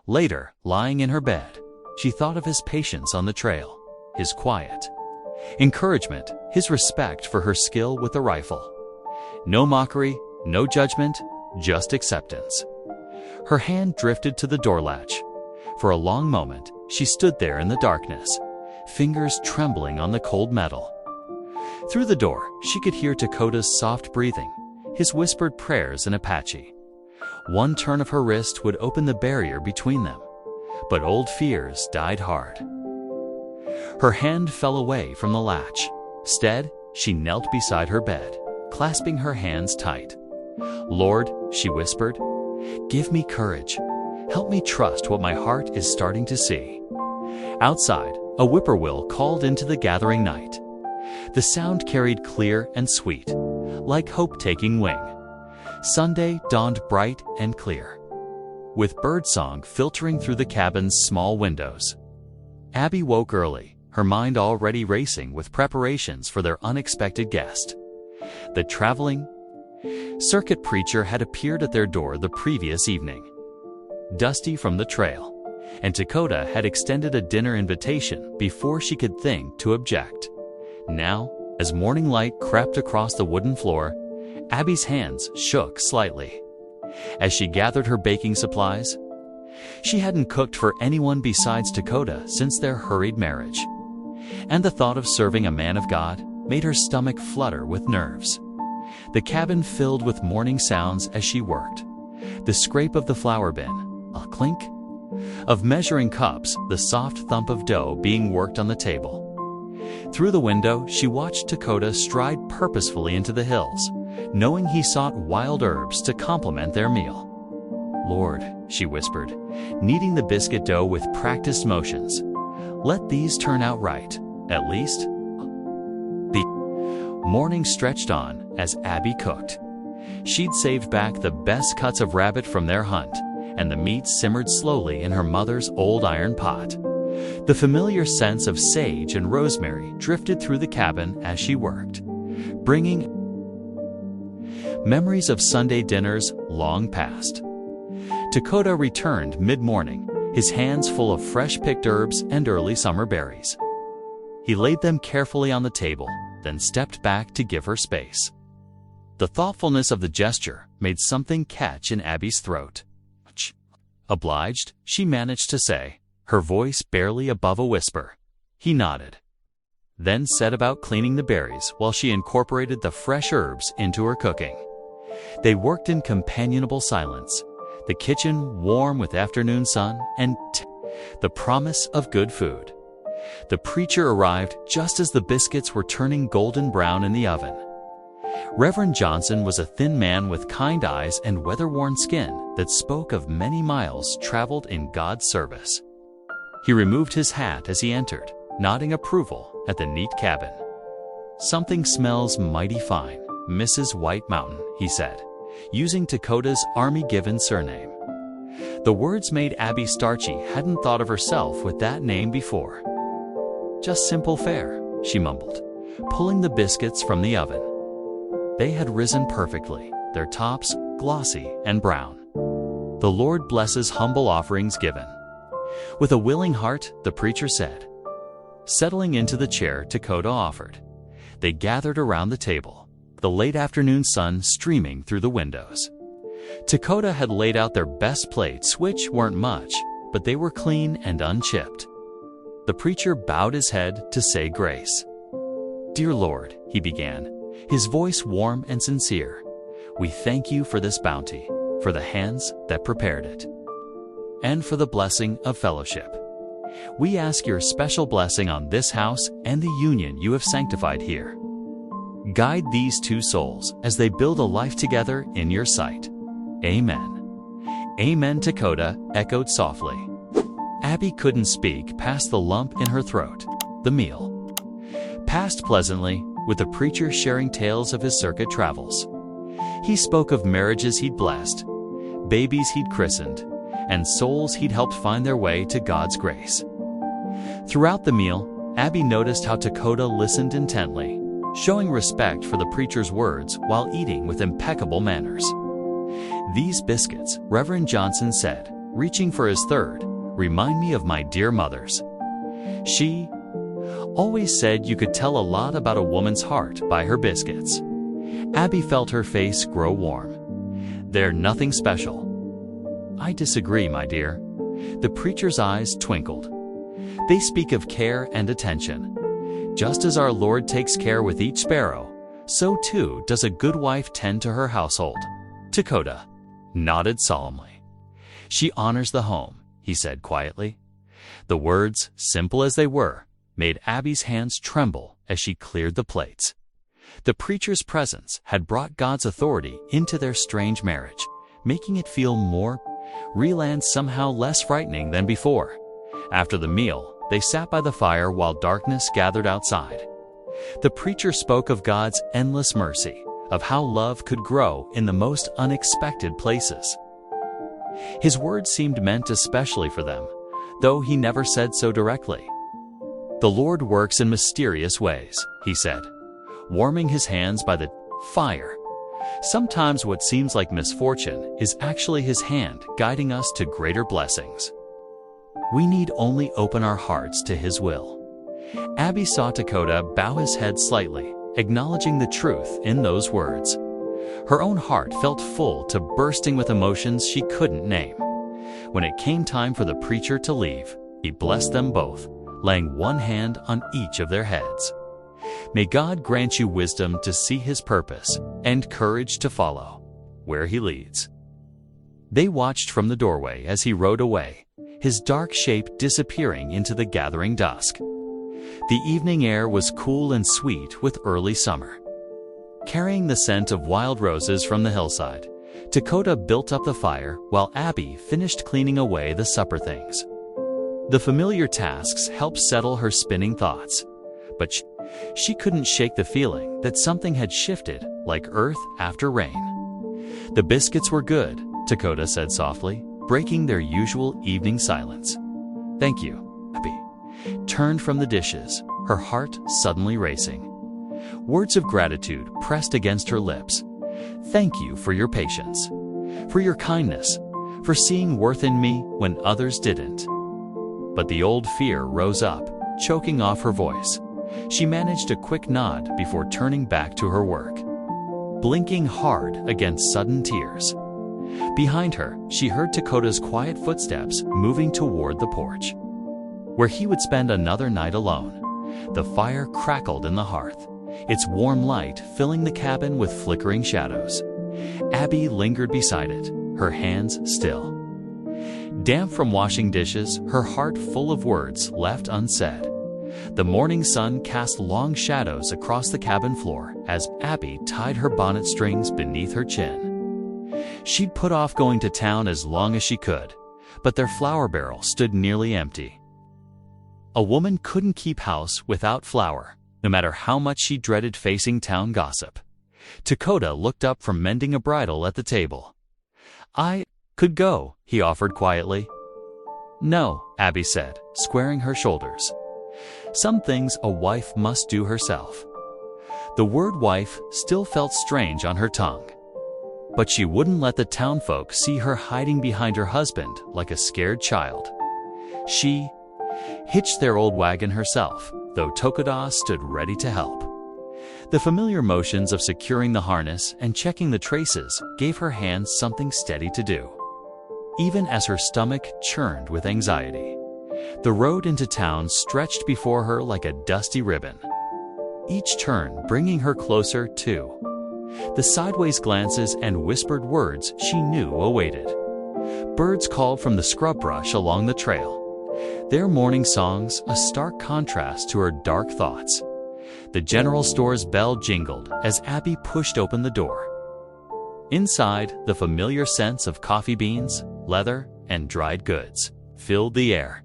Later, lying in her bed, she thought of his patience on the trail, his quiet encouragement, his respect for her skill with the rifle. No mockery, no judgment, just acceptance. Her hand drifted to the door latch. For a long moment, she stood there in the darkness, fingers trembling on the cold metal. Through the door, she could hear Dakota's soft breathing, his whispered prayers in Apache. One turn of her wrist would open the barrier between them, but old fears died hard. Her hand fell away from the latch. Instead, she knelt beside her bed, clasping her hands tight. "Lord," she whispered, "give me courage. Help me trust what my heart is starting to see." Outside, a whippoorwill called into the gathering night. The sound carried clear and sweet, like hope taking wing. Sunday dawned bright and clear, with birdsong filtering through the cabin's small windows. Abby woke early, her mind already racing with preparations for their unexpected guest. The traveling circuit preacher had appeared at their door the previous evening, dusty from the trail, and Dakota had extended a dinner invitation before she could think to object. Now, as morning light crept across the wooden floor, Abby's hands shook slightly. As she gathered her baking supplies, she hadn't cooked for anyone besides Dakota since their hurried marriage, and the thought of serving a man of God made her stomach flutter with nerves. The cabin filled with morning sounds as she worked. The scrape of the flour bin, a clink of measuring cups, the soft thump of dough being worked on the table. Through the window, she watched Dakota stride purposefully into the hills, knowing he sought wild herbs to complement their meal. "Lord," she whispered, kneading the biscuit dough with practiced motions, "let these turn out right, at least." The morning stretched on as Abby cooked. She'd saved back the best cuts of rabbit from their hunt, and the meat simmered slowly in her mother's old iron pot. The familiar sense of sage and rosemary drifted through the cabin as she worked, bringing memories of Sunday dinners long past. Dakota returned mid-morning, his hands full of fresh-picked herbs and early summer berries. He laid them carefully on the table, then stepped back to give her space. The thoughtfulness of the gesture made something catch in Abby's throat. "Obliged," she managed to say, her voice barely above a whisper. He nodded, then set about cleaning the berries while she incorporated the fresh herbs into her cooking. They worked in companionable silence, the kitchen warm with afternoon sun and the promise of good food. The preacher arrived just as the biscuits were turning golden brown in the oven. Reverend Johnson was a thin man with kind eyes and weather-worn skin that spoke of many miles traveled in God's service. He removed his hat as he entered, nodding approval at the neat cabin. "Something smells mighty fine, Mrs. White Mountain," he said, using Dakota's Army-given surname. The words made Abby Starchy hadn't thought of herself with that name before. "Just simple fare," she mumbled, pulling the biscuits from the oven. They had risen perfectly, their tops glossy and brown. "The Lord blesses humble offerings given." With a willing heart, the preacher said. Settling into the chair Dakota offered, they gathered around the table, the late afternoon sun streaming through the windows. Dakota had laid out their best plates, which weren't much, but they were clean and unchipped. The preacher bowed his head to say grace. "Dear Lord," he began, his voice warm and sincere, "we thank you for this bounty, for the hands that prepared it, and for the blessing of fellowship. We ask your special blessing on this house and the union you have sanctified here. Guide these two souls as they build a life together in your sight. Amen." "Amen," Dakota echoed softly. Abby couldn't speak past the lump in her throat. The meal passed pleasantly, with the preacher sharing tales of his circuit travels. He spoke of marriages he'd blessed, babies he'd christened, and souls he'd helped find their way to God's grace. Throughout the meal, Abby noticed how Dakota listened intently, showing respect for the preacher's words while eating with impeccable manners. "These biscuits," Reverend Johnson said, reaching for his third, "remind me of my dear mother's. She always said you could tell a lot about a woman's heart by her biscuits." Abby felt her face grow warm. "They're nothing special." "I disagree, my dear." The preacher's eyes twinkled. "They speak of care and attention. Just as our Lord takes care with each sparrow, so too does a good wife tend to her household." Dakota nodded solemnly. "She honors the home," he said quietly. The words, simple as they were, made Abby's hands tremble as she cleared the plates. The preacher's presence had brought God's authority into their strange marriage, making it feel more real and somehow less frightening than before. After the meal, they sat by the fire while darkness gathered outside. The preacher spoke of God's endless mercy, of how love could grow in the most unexpected places. His words seemed meant especially for them, though he never said so directly. "The Lord works in mysterious ways," he said, warming his hands by the fire. "Sometimes what seems like misfortune is actually his hand guiding us to greater blessings. We need only open our hearts to his will." Abby saw Dakota bow his head slightly, acknowledging the truth in those words. Her own heart felt full to bursting with emotions she couldn't name. When it came time for the preacher to leave, he blessed them both, laying one hand on each of their heads. "May God grant you wisdom to see his purpose and courage to follow where he leads." They watched from the doorway as he rode away, his dark shape disappearing into the gathering dusk. The evening air was cool and sweet with early summer. Carrying the scent of wild roses from the hillside, Dakota built up the fire while Abby finished cleaning away the supper things. The familiar tasks helped settle her spinning thoughts, but she couldn't shake the feeling that something had shifted like earth after rain. "The biscuits were good," Dakota said softly, breaking their usual evening silence. "Thank you." Abby turned from the dishes, her heart suddenly racing. Words of gratitude pressed against her lips. "Thank you for your patience, for your kindness, for seeing worth in me when others didn't." But the old fear rose up, choking off her voice. She managed a quick nod before turning back to her work, blinking hard against sudden tears. Behind her, she heard Dakota's quiet footsteps moving toward the porch, where he would spend another night alone. The fire crackled in the hearth, its warm light filling the cabin with flickering shadows. Abby lingered beside it, her hands still. Damp from washing dishes, her heart full of words left unsaid. The morning sun cast long shadows across the cabin floor as Abby tied her bonnet strings beneath her chin. She'd put off going to town as long as she could, but their flour barrel stood nearly empty. A woman couldn't keep house without flour, no matter how much she dreaded facing town gossip. Dakota looked up from mending a bridle at the table. "I could go," he offered quietly. "No," Abby said, squaring her shoulders. "Some things a wife must do herself." The word wife still felt strange on her tongue, but she wouldn't let the townfolk see her hiding behind her husband like a scared child. She hitched their old wagon herself, though Tokuda stood ready to help. The familiar motions of securing the harness and checking the traces gave her hands something steady to do, even as her stomach churned with anxiety. The road into town stretched before her like a dusty ribbon, each turn bringing her closer to the sideways glances and whispered words she knew awaited. Birds called from the scrub brush along the trail, their morning songs a stark contrast to her dark thoughts. The general store's bell jingled as Abby pushed open the door. Inside, the familiar scents of coffee beans, leather, and dried goods filled the air.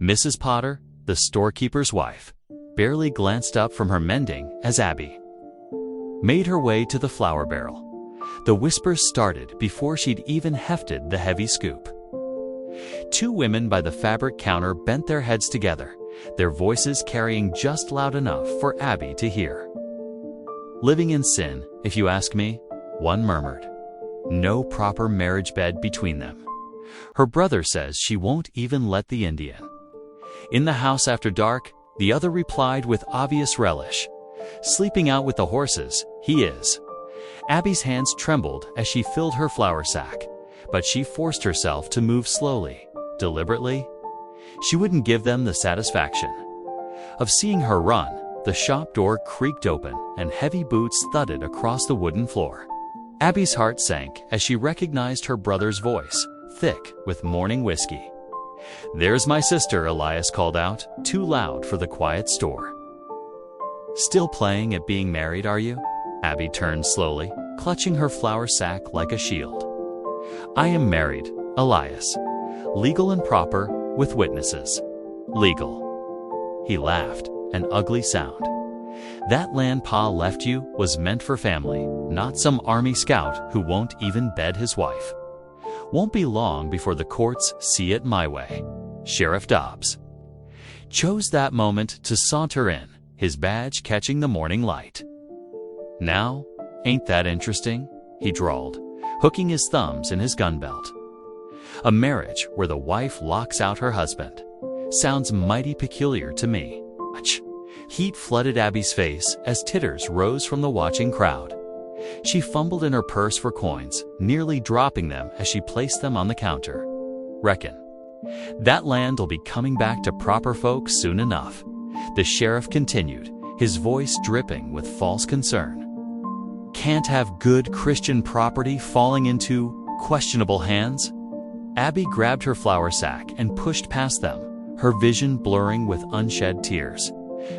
Mrs. Potter, the storekeeper's wife, barely glanced up from her mending as Abby made her way to the flour barrel. The whispers started before she'd even hefted the heavy scoop. Two women by the fabric counter bent their heads together, their voices carrying just loud enough for Abby to hear. "Living in sin, if you ask me," one murmured. "No proper marriage bed between them. Her brother says she won't even let the Indian in the house after dark," the other replied with obvious relish. "Sleeping out with the horses, he is." Abby's hands trembled as she filled her flour sack, but she forced herself to move slowly, deliberately. She wouldn't give them the satisfaction of seeing her run. The shop door creaked open and heavy boots thudded across the wooden floor. Abby's heart sank as she recognized her brother's voice, thick with morning whiskey. "There's my sister," Elias called out, too loud for the quiet store. "Still playing at being married, are you?" Abby turned slowly, clutching her flour sack like a shield. "I am married, Elias. Legal and proper, with witnesses. Legal." He laughed, an ugly sound. "That land Pa left you was meant for family, not some army scout who won't even bed his wife. Won't be long before the courts see it my way." Sheriff Dobbs chose that moment to saunter in, his badge catching the morning light. "Now, ain't that interesting?" he drawled, hooking his thumbs in his gun belt. "A marriage where the wife locks out her husband. Sounds mighty peculiar to me." Heat flooded Abby's face as titters rose from the watching crowd. She fumbled in her purse for coins, nearly dropping them as she placed them on the counter. "Reckon that land'll be coming back to proper folks soon enough," the sheriff continued, his voice dripping with false concern. "Can't have good Christian property falling into questionable hands." Abby grabbed her flour sack and pushed past them, her vision blurring with unshed tears.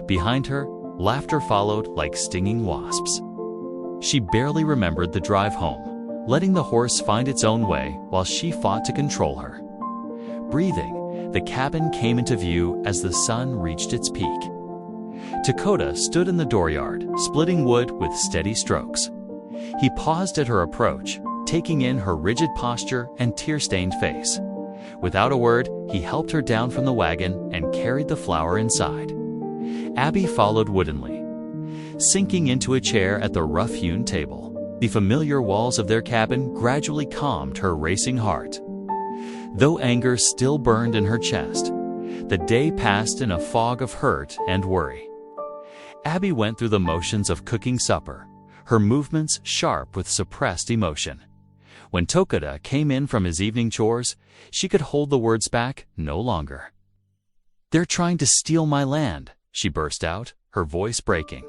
Behind her, laughter followed like stinging wasps. She barely remembered the drive home, letting the horse find its own way while she fought to control her. Breathing, the cabin came into view as the sun reached its peak. Dakota stood in the dooryard, splitting wood with steady strokes. He paused at her approach, taking in her rigid posture and tear-stained face. Without a word, he helped her down from the wagon and carried the flour inside. Abby followed woodenly, sinking into a chair at the rough-hewn table. The familiar walls of their cabin gradually calmed her racing heart. Though anger still burned in her chest, the day passed in a fog of hurt and worry. Abby went through the motions of cooking supper, her movements sharp with suppressed emotion. When Tokoda came in from his evening chores, she could hold the words back no longer. "They're trying to steal my land," she burst out, her voice breaking.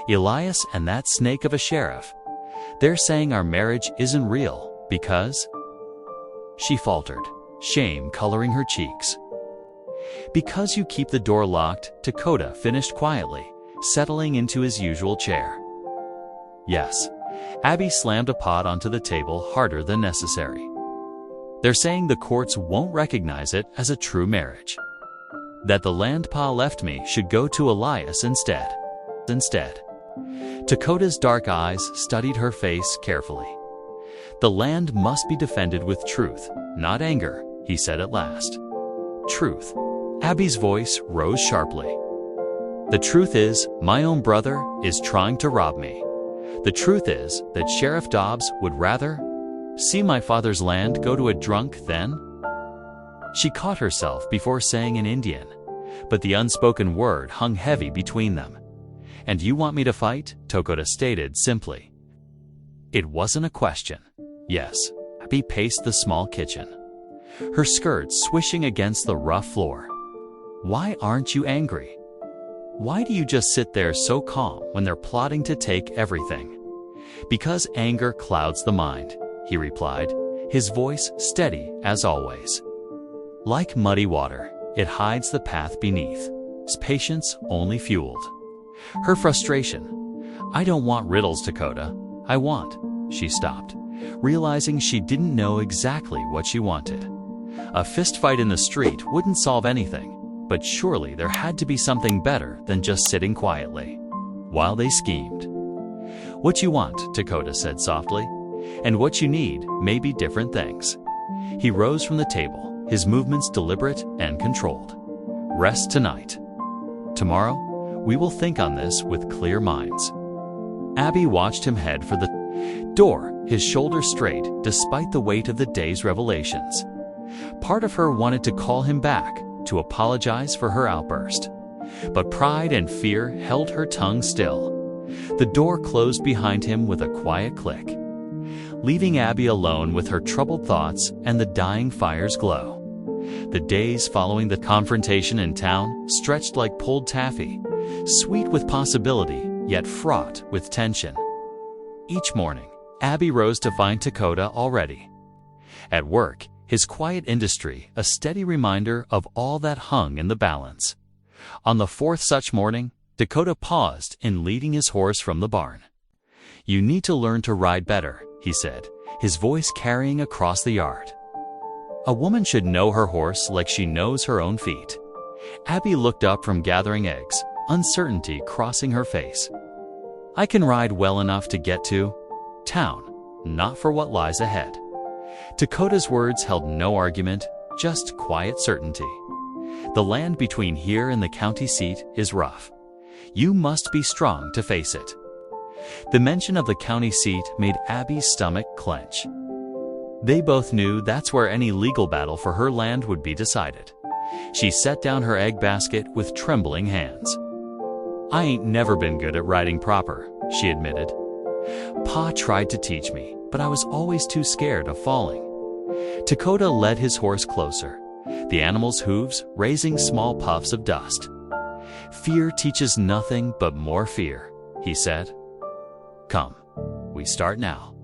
"Elias and that snake of a sheriff. They're saying our marriage isn't real because—" She faltered, shame coloring her cheeks. "Because you keep the door locked," Dakota finished quietly, settling into his usual chair. "Yes." Abby slammed a pot onto the table harder than necessary. "They're saying the courts won't recognize it as a true marriage. That the land Pa left me should go to Elias instead. Dakota's dark eyes studied her face carefully. "The land must be defended with truth, not anger," he said at last. "Truth." Abby's voice rose sharply. "The truth is, my own brother is trying to rob me. The truth is that Sheriff Dobbs would rather see my father's land go to a drunk than—" She caught herself before saying in Indian, but the unspoken word hung heavy between them. "And you want me to fight?" Tokoda stated simply. It wasn't a question. Yes. Abby paced the small kitchen, her skirts swishing against the rough floor. "Why aren't you angry? Why do you just sit there so calm when they're plotting to take everything?" "Because anger clouds the mind," he replied, his voice steady as always. "Like muddy water, it hides the path beneath." His patience only fueled her frustration. "I don't want riddles, Dakota. I want—" She stopped, realizing she didn't know exactly what she wanted. A fistfight in the street wouldn't solve anything, but surely there had to be something better than just sitting quietly. While they schemed. "What you want," Dakota said softly, "and what you need may be different things." He rose from the table, his movements deliberate and controlled. "Rest tonight. Tomorrow, we will think on this with clear minds." Abby watched him head for the door, his shoulders straight despite the weight of the day's revelations. Part of her wanted to call him back, to apologize for her outburst. But pride and fear held her tongue still. The door closed behind him with a quiet click, leaving Abby alone with her troubled thoughts and the dying fire's glow. The days following the confrontation in town stretched like pulled taffy, sweet with possibility, yet fraught with tension. Each morning, Abby rose to find Dakota already. At work, his quiet industry, a steady reminder of all that hung in the balance. On the fourth such morning, Dakota paused in leading his horse from the barn. "You need to learn to ride better," he said, his voice carrying across the yard. "A woman should know her horse like she knows her own feet." Abby looked up from gathering eggs, uncertainty crossing her face. "I can ride well enough to get to town, not for what lies ahead." Dakota's words held no argument, just quiet certainty. "The land between here and the county seat is rough. You must be strong to face it." The mention of the county seat made Abby's stomach clench. They both knew that's where any legal battle for her land would be decided. She set down her egg basket with trembling hands. "I ain't never been good at riding proper," she admitted. "Pa tried to teach me, but I was always too scared of falling." Dakota led his horse closer, the animal's hooves raising small puffs of dust. "Fear teaches nothing but more fear," he said. "Come, we start now."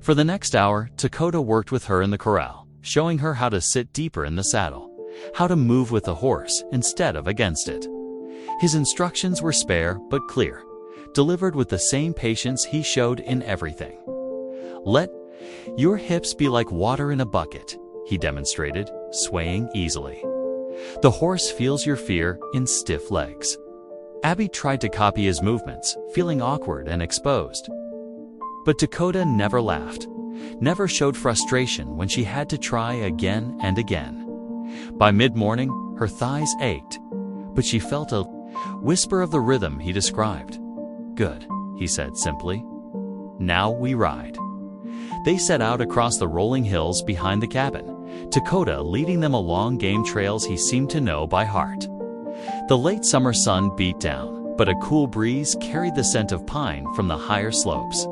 For the next hour, Dakota worked with her in the corral, showing her how to sit deeper in the saddle, how to move with the horse instead of against it. His instructions were spare but clear, delivered with the same patience he showed in everything. "Let your hips be like water in a bucket," he demonstrated, swaying easily. "The horse feels your fear in stiff legs." Abby tried to copy his movements, feeling awkward and exposed. But Dakota never laughed, never showed frustration when she had to try again and again. By mid-morning, her thighs ached, but she felt a whisper of the rhythm he described. "Good," he said simply. "Now we ride." They set out across the rolling hills behind the cabin, Dakota leading them along game trails he seemed to know by heart. The late summer sun beat down, but a cool breeze carried the scent of pine from the higher slopes.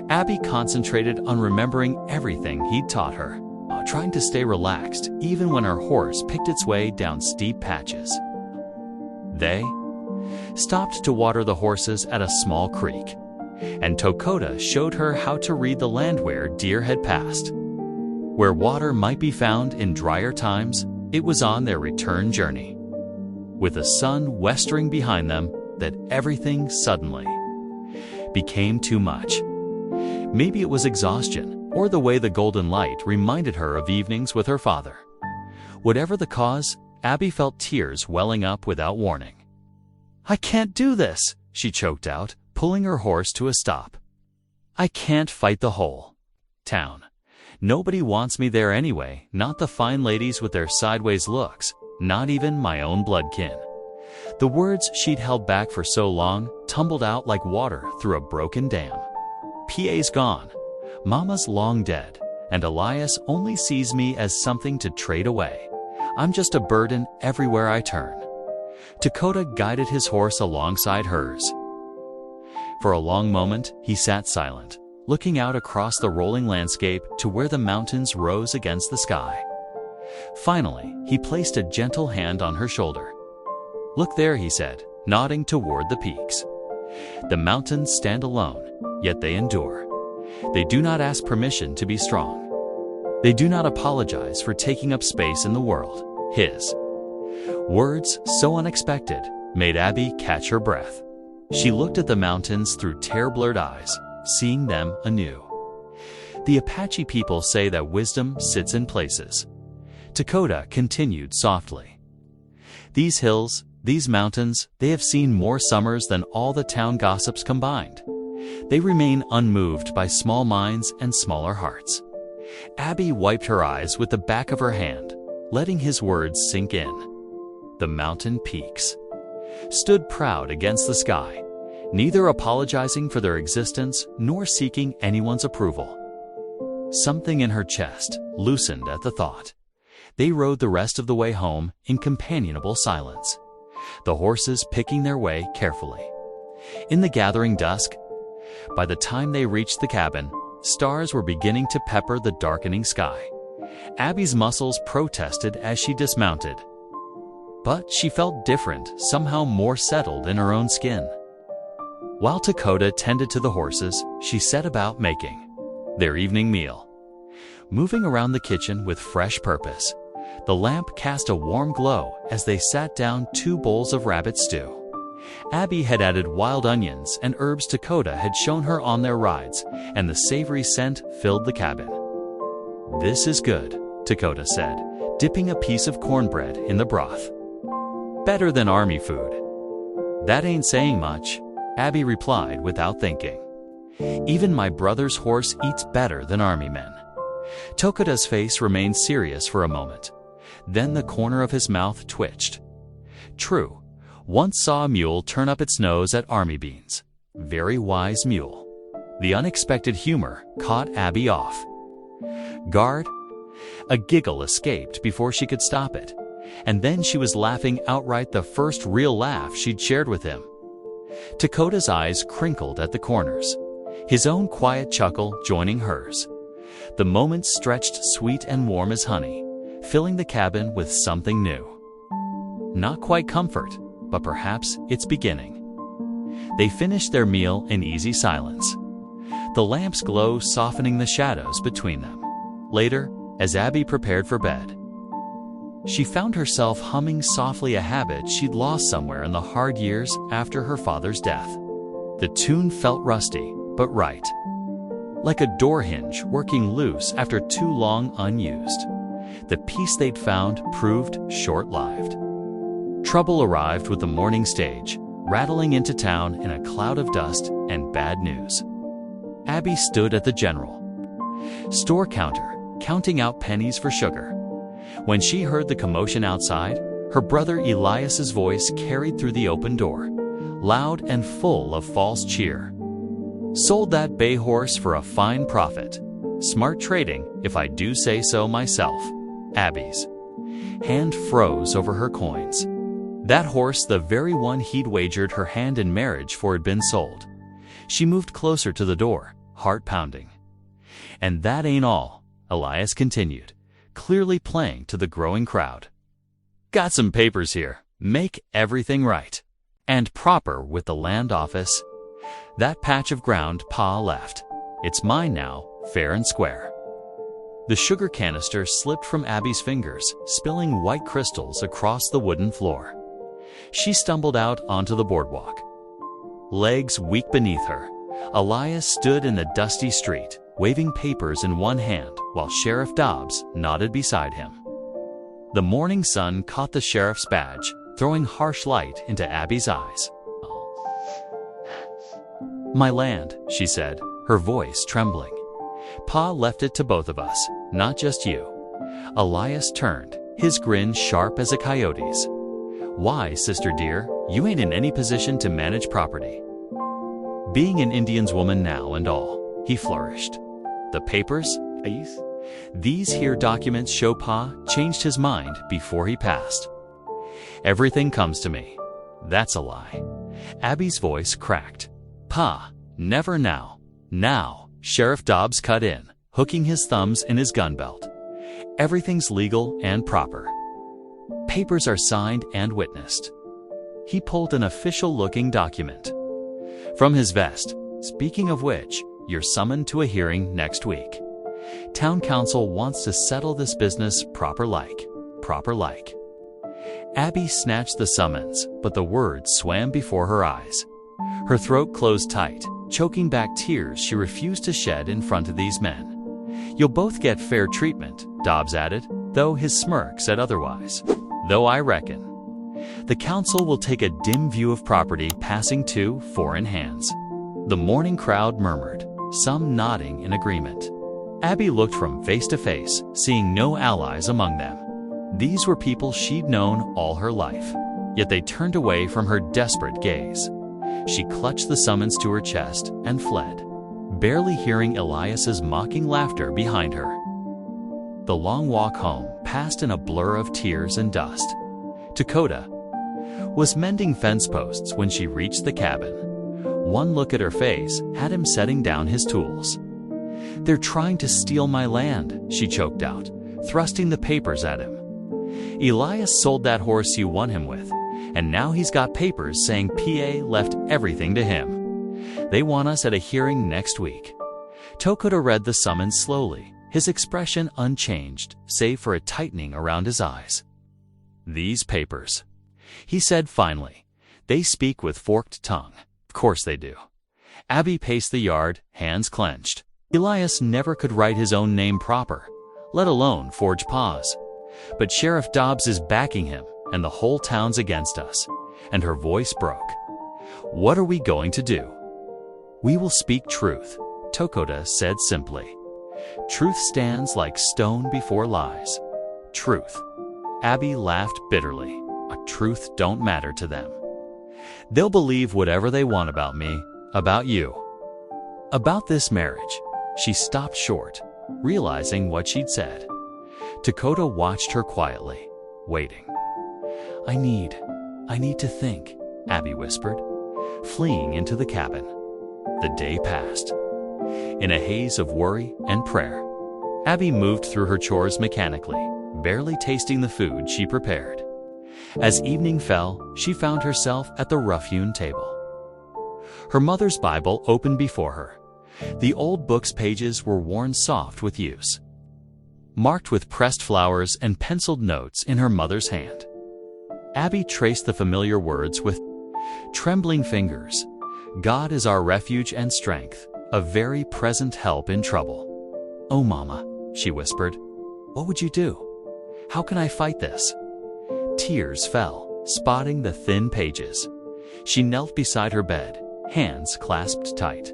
Abby concentrated on remembering everything he'd taught her, trying to stay relaxed even when her horse picked its way down steep patches. They stopped to water the horses at a small creek, and Dakota showed her how to read the land where deer had passed. Where water might be found in drier times, it was on their return journey. With the sun westering behind them, that everything suddenly became too much. Maybe it was exhaustion, or the way the golden light reminded her of evenings with her father. Whatever the cause, Abby felt tears welling up without warning. "I can't do this," she choked out, pulling her horse to a stop. "I can't fight the whole town. Nobody wants me there anyway, not the fine ladies with their sideways looks, not even my own blood kin." The words she'd held back for so long tumbled out like water through a broken dam. "PA's gone. Mama's long dead, and Elias only sees me as something to trade away. I'm just a burden everywhere I turn." Dakota guided his horse alongside hers. For a long moment, he sat silent, looking out across the rolling landscape to where the mountains rose against the sky. Finally, he placed a gentle hand on her shoulder. "Look there," he said, nodding toward the peaks. "The mountains stand alone, yet they endure. They do not ask permission to be strong. They do not apologize for taking up space in the world." His words, so unexpected, made Abby catch her breath. She looked at the mountains through tear-blurred eyes, seeing them anew. "The Apache people say that wisdom sits in places. Dakota continued softly. These hills, these mountains, they have seen more summers than all the town gossips combined. They remain unmoved by small minds and smaller hearts. Abby wiped her eyes with the back of her hand, letting his words sink in. The mountain peaks stood proud against the sky, neither apologizing for their existence nor seeking anyone's approval. Something in her chest loosened at the thought. They rode the rest of the way home in companionable silence, the horses picking their way carefully. In the gathering dusk, by the time they reached the cabin, stars were beginning to pepper the darkening sky. Abby's muscles protested as she dismounted, but she felt different, somehow more settled in her own skin. While Dakota tended to the horses, she set about making their evening meal. Moving around the kitchen with fresh purpose, the lamp cast a warm glow as they sat down 2 bowls of rabbit stew. Abby had added wild onions and herbs Dakota had shown her on their rides, and the savory scent filled the cabin. "This is good," Dakota said, dipping a piece of cornbread in the broth. "Better than army food." "That ain't saying much," Abby replied without thinking. "Even my brother's horse eats better than army men." Dakota's face remained serious for a moment. Then the corner of his mouth twitched. True, once saw a mule turn up its nose at army beans. Very wise mule. The unexpected humor caught Abby off guard. A giggle escaped before she could stop it, and then she was laughing outright, the first real laugh she'd shared with him. Dakota's eyes crinkled at the corners, his own quiet chuckle joining hers. The moment stretched sweet and warm as honey, filling the cabin with something new. Not quite comfort, but perhaps its beginning. They finished their meal in easy silence, the lamp's glow softening the shadows between them. Later, as Abby prepared for bed, she found herself humming softly, a habit she'd lost somewhere in the hard years after her father's death. The tune felt rusty, but right. Like a door hinge working loose after too long unused. The peace they'd found proved short-lived. Trouble arrived with the morning stage, rattling into town in a cloud of dust and bad news. Abby stood at the general store counter, counting out pennies for sugar. When she heard the commotion outside, her brother Elias's voice carried through the open door, loud and full of false cheer. "Sold that bay horse for a fine profit. Smart trading, if I do say so myself." Abby's hand froze over her coins. That horse, the very one he'd wagered her hand in marriage for, had been sold. She moved closer to the door, heart pounding. "And that ain't all," Elias continued, clearly playing to the growing crowd. "Got some papers here. Make everything right and proper with the land office. That patch of ground Pa left, it's mine now, fair and square." The sugar canister slipped from Abby's fingers, spilling white crystals across the wooden floor. She stumbled out onto the boardwalk, legs weak beneath her. Elias stood in the dusty street, waving papers in one hand while Sheriff Dobbs nodded beside him. The morning sun caught the sheriff's badge, throwing harsh light into Abby's eyes. "My land," she said, her voice trembling. "Pa left it to both of us, not just you." Elias turned, his grin sharp as a coyote's. "Why, sister dear, you ain't in any position to manage property. Being an Indian's woman now and all," he flourished. "The papers? These here documents show Pa changed his mind before he passed." "Everything comes to me." "That's a lie." Abby's voice cracked. "Pa, never now." "Now," Sheriff Dobbs cut in, hooking his thumbs in his gun belt. "Everything's legal and proper. Papers are signed and witnessed." He pulled an official-looking document from his vest. "Speaking of which, you're summoned to a hearing next week. Town council wants to settle this business proper like. Abby snatched the summons, but the words swam before her eyes. Her throat closed tight, choking back tears she refused to shed in front of these men. "You'll both get fair treatment," Dobbs added, though his smirk said otherwise. Though I reckon the council will take a dim view of property passing to foreign hands. The morning crowd murmured, some nodding in agreement. Abby looked from face to face, seeing no allies among them. These were people she'd known all her life, yet they turned away from her desperate gaze. She clutched the summons to her chest and fled, barely hearing Elias's mocking laughter behind her. The long walk home passed in a blur of tears and dust. Dakota was mending fence posts when she reached the cabin. One look at her face had him setting down his tools. "They're trying to steal my land," she choked out, thrusting the papers at him. "Elias sold that horse you won him with, and now he's got papers saying PA left everything to him. They want us at a hearing next week." Dakota read the summons slowly, his expression unchanged, save for a tightening around his eyes. "These papers," he said finally, "they speak with forked tongue." Of course they do. Abby paced the yard, hands clenched. Elias never could write his own name proper, let alone forge PA's. But Sheriff Dobbs is backing him, and the whole town's against us. And her voice broke. "What are we going to do?" "We will speak truth," Dakota said simply. "Truth stands like stone before lies." Truth. Abby laughed bitterly. A truth don't matter to them. "They'll believe whatever they want about me, about you. About this marriage." She stopped short, realizing what she'd said. Dakota watched her quietly, waiting. I need to think," Abby whispered, fleeing into the cabin. The day passed. In a haze of worry and prayer, Abby moved through her chores mechanically, barely tasting the food she prepared. As evening fell, she found herself at the rough-hewn table. Her mother's Bible opened before her. The old book's pages were worn soft with use, marked with pressed flowers and penciled notes in her mother's hand. Abby traced the familiar words with trembling fingers. "God is our refuge and strength, a very present help in trouble." "Oh, Mama," she whispered, "what would you do? How can I fight this?" Tears fell, spotting the thin pages. She knelt beside her bed, hands clasped tight.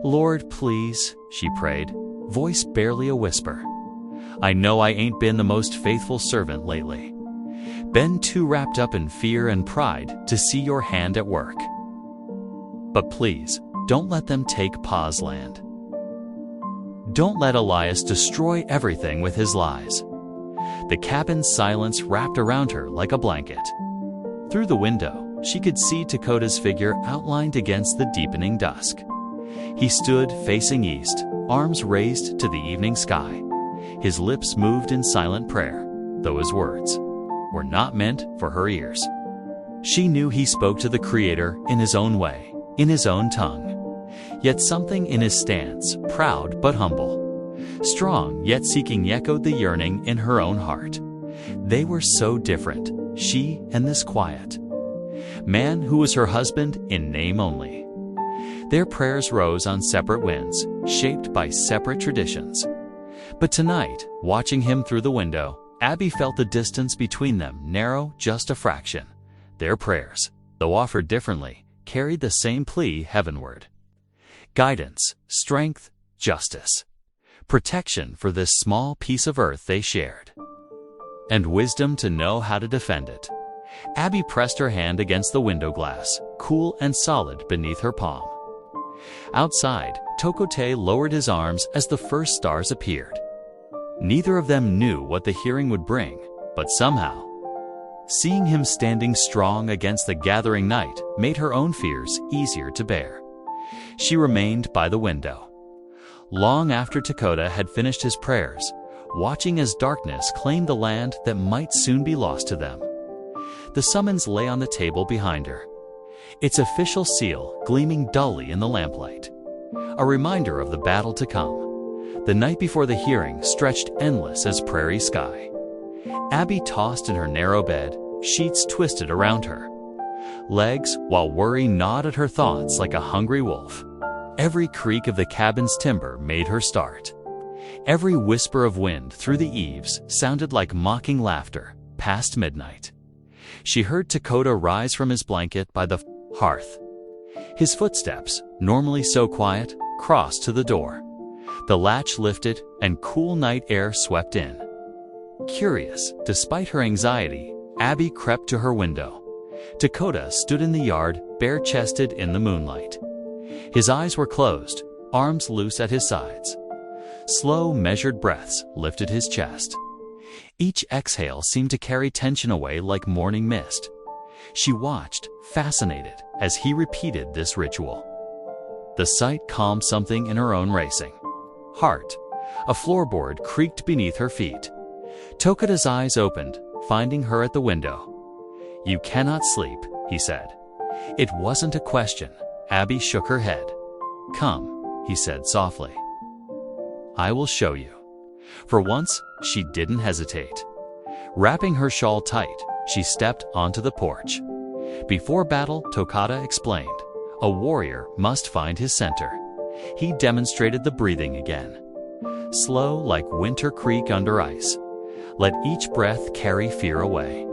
"Lord, please," she prayed, voice barely a whisper. "I know I ain't been the most faithful servant lately. Been too wrapped up in fear and pride to see your hand at work. But please, don't let them take Pa's land. Don't let Elias destroy everything with his lies." The cabin's silence wrapped around her like a blanket. Through the window, she could see Dakota's figure outlined against the deepening dusk. He stood facing east, arms raised to the evening sky. His lips moved in silent prayer, though his words were not meant for her ears. She knew he spoke to the Creator in his own way, in his own tongue. Yet something in his stance, proud but humble, strong yet seeking, echoed the yearning in her own heart. They were so different, she and this quiet man who was her husband in name only. Their prayers rose on separate winds, shaped by separate traditions. But tonight, watching him through the window, Abby felt the distance between them narrow just a fraction. Their prayers, though offered differently, carried the same plea heavenward. Guidance, strength, justice, protection for this small piece of earth they shared, and wisdom to know how to defend it. Abby pressed her hand against the window glass, cool and solid beneath her palm. Outside, Tokote lowered his arms as the first stars appeared. Neither of them knew what the hearing would bring, but somehow, seeing him standing strong against the gathering night made her own fears easier to bear. She remained by the window, long after Dakota had finished his prayers, watching as darkness claimed the land that might soon be lost to them. The summons lay on the table behind her, its official seal gleaming dully in the lamplight, a reminder of the battle to come. The night before the hearing stretched endless as prairie sky. Abby tossed in her narrow bed, sheets twisted around her legs, while worry gnawed at her thoughts like a hungry wolf. Every creak of the cabin's timber made her start. Every whisper of wind through the eaves sounded like mocking laughter past midnight. She heard Dakota rise from his blanket by the hearth. His footsteps, normally so quiet, crossed to the door. The latch lifted and cool night air swept in. Curious, despite her anxiety, Abby crept to her window. Dakota stood in the yard, bare-chested in the moonlight. His eyes were closed, arms loose at his sides. Slow, measured breaths lifted his chest. Each exhale seemed to carry tension away like morning mist. She watched, fascinated, as he repeated this ritual. The sight calmed something in her own racing heart. A floorboard creaked beneath her feet. Dakota's eyes opened, finding her at the window. "You cannot sleep," he said. It wasn't a question. Abby shook her head. "Come," he said softly. "I will show you." For once, she didn't hesitate. Wrapping her shawl tight, she stepped onto the porch. Before battle, Dakota explained, a warrior must find his center. He demonstrated the breathing again. Slow like winter creek under ice. Let each breath carry fear away.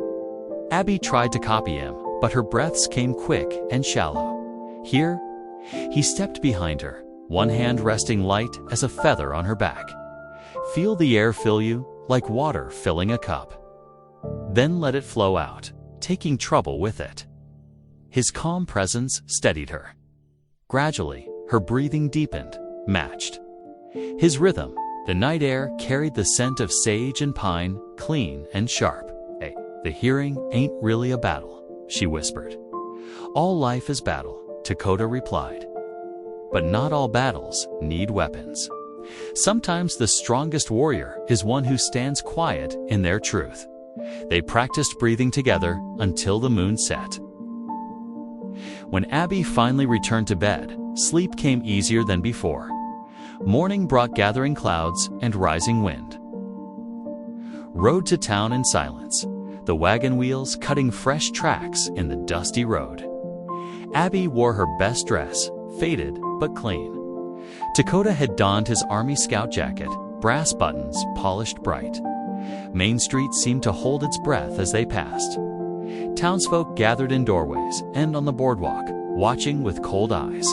Abby tried to copy him, but her breaths came quick and shallow. Here, he stepped behind her, one hand resting light as a feather on her back. Feel the air fill you like water filling a cup. Then let it flow out, taking trouble with it. His calm presence steadied her. Gradually, her breathing deepened, matched. His rhythm, the night air carried the scent of sage and pine, clean and sharp. "Hey, the hearing ain't really a battle," she whispered. "All life is battle," Dakota replied. "But not all battles need weapons. Sometimes the strongest warrior is one who stands quiet in their truth." They practiced breathing together until the moon set. When Abby finally returned to bed, sleep came easier than before. Morning brought gathering clouds and rising wind. Rode to town in silence, the wagon wheels cutting fresh tracks in the dusty road. Abby wore her best dress, faded but clean. Dakota had donned his Army Scout jacket, brass buttons polished bright. Main Street seemed to hold its breath as they passed. Townsfolk gathered in doorways and on the boardwalk, watching with cold eyes.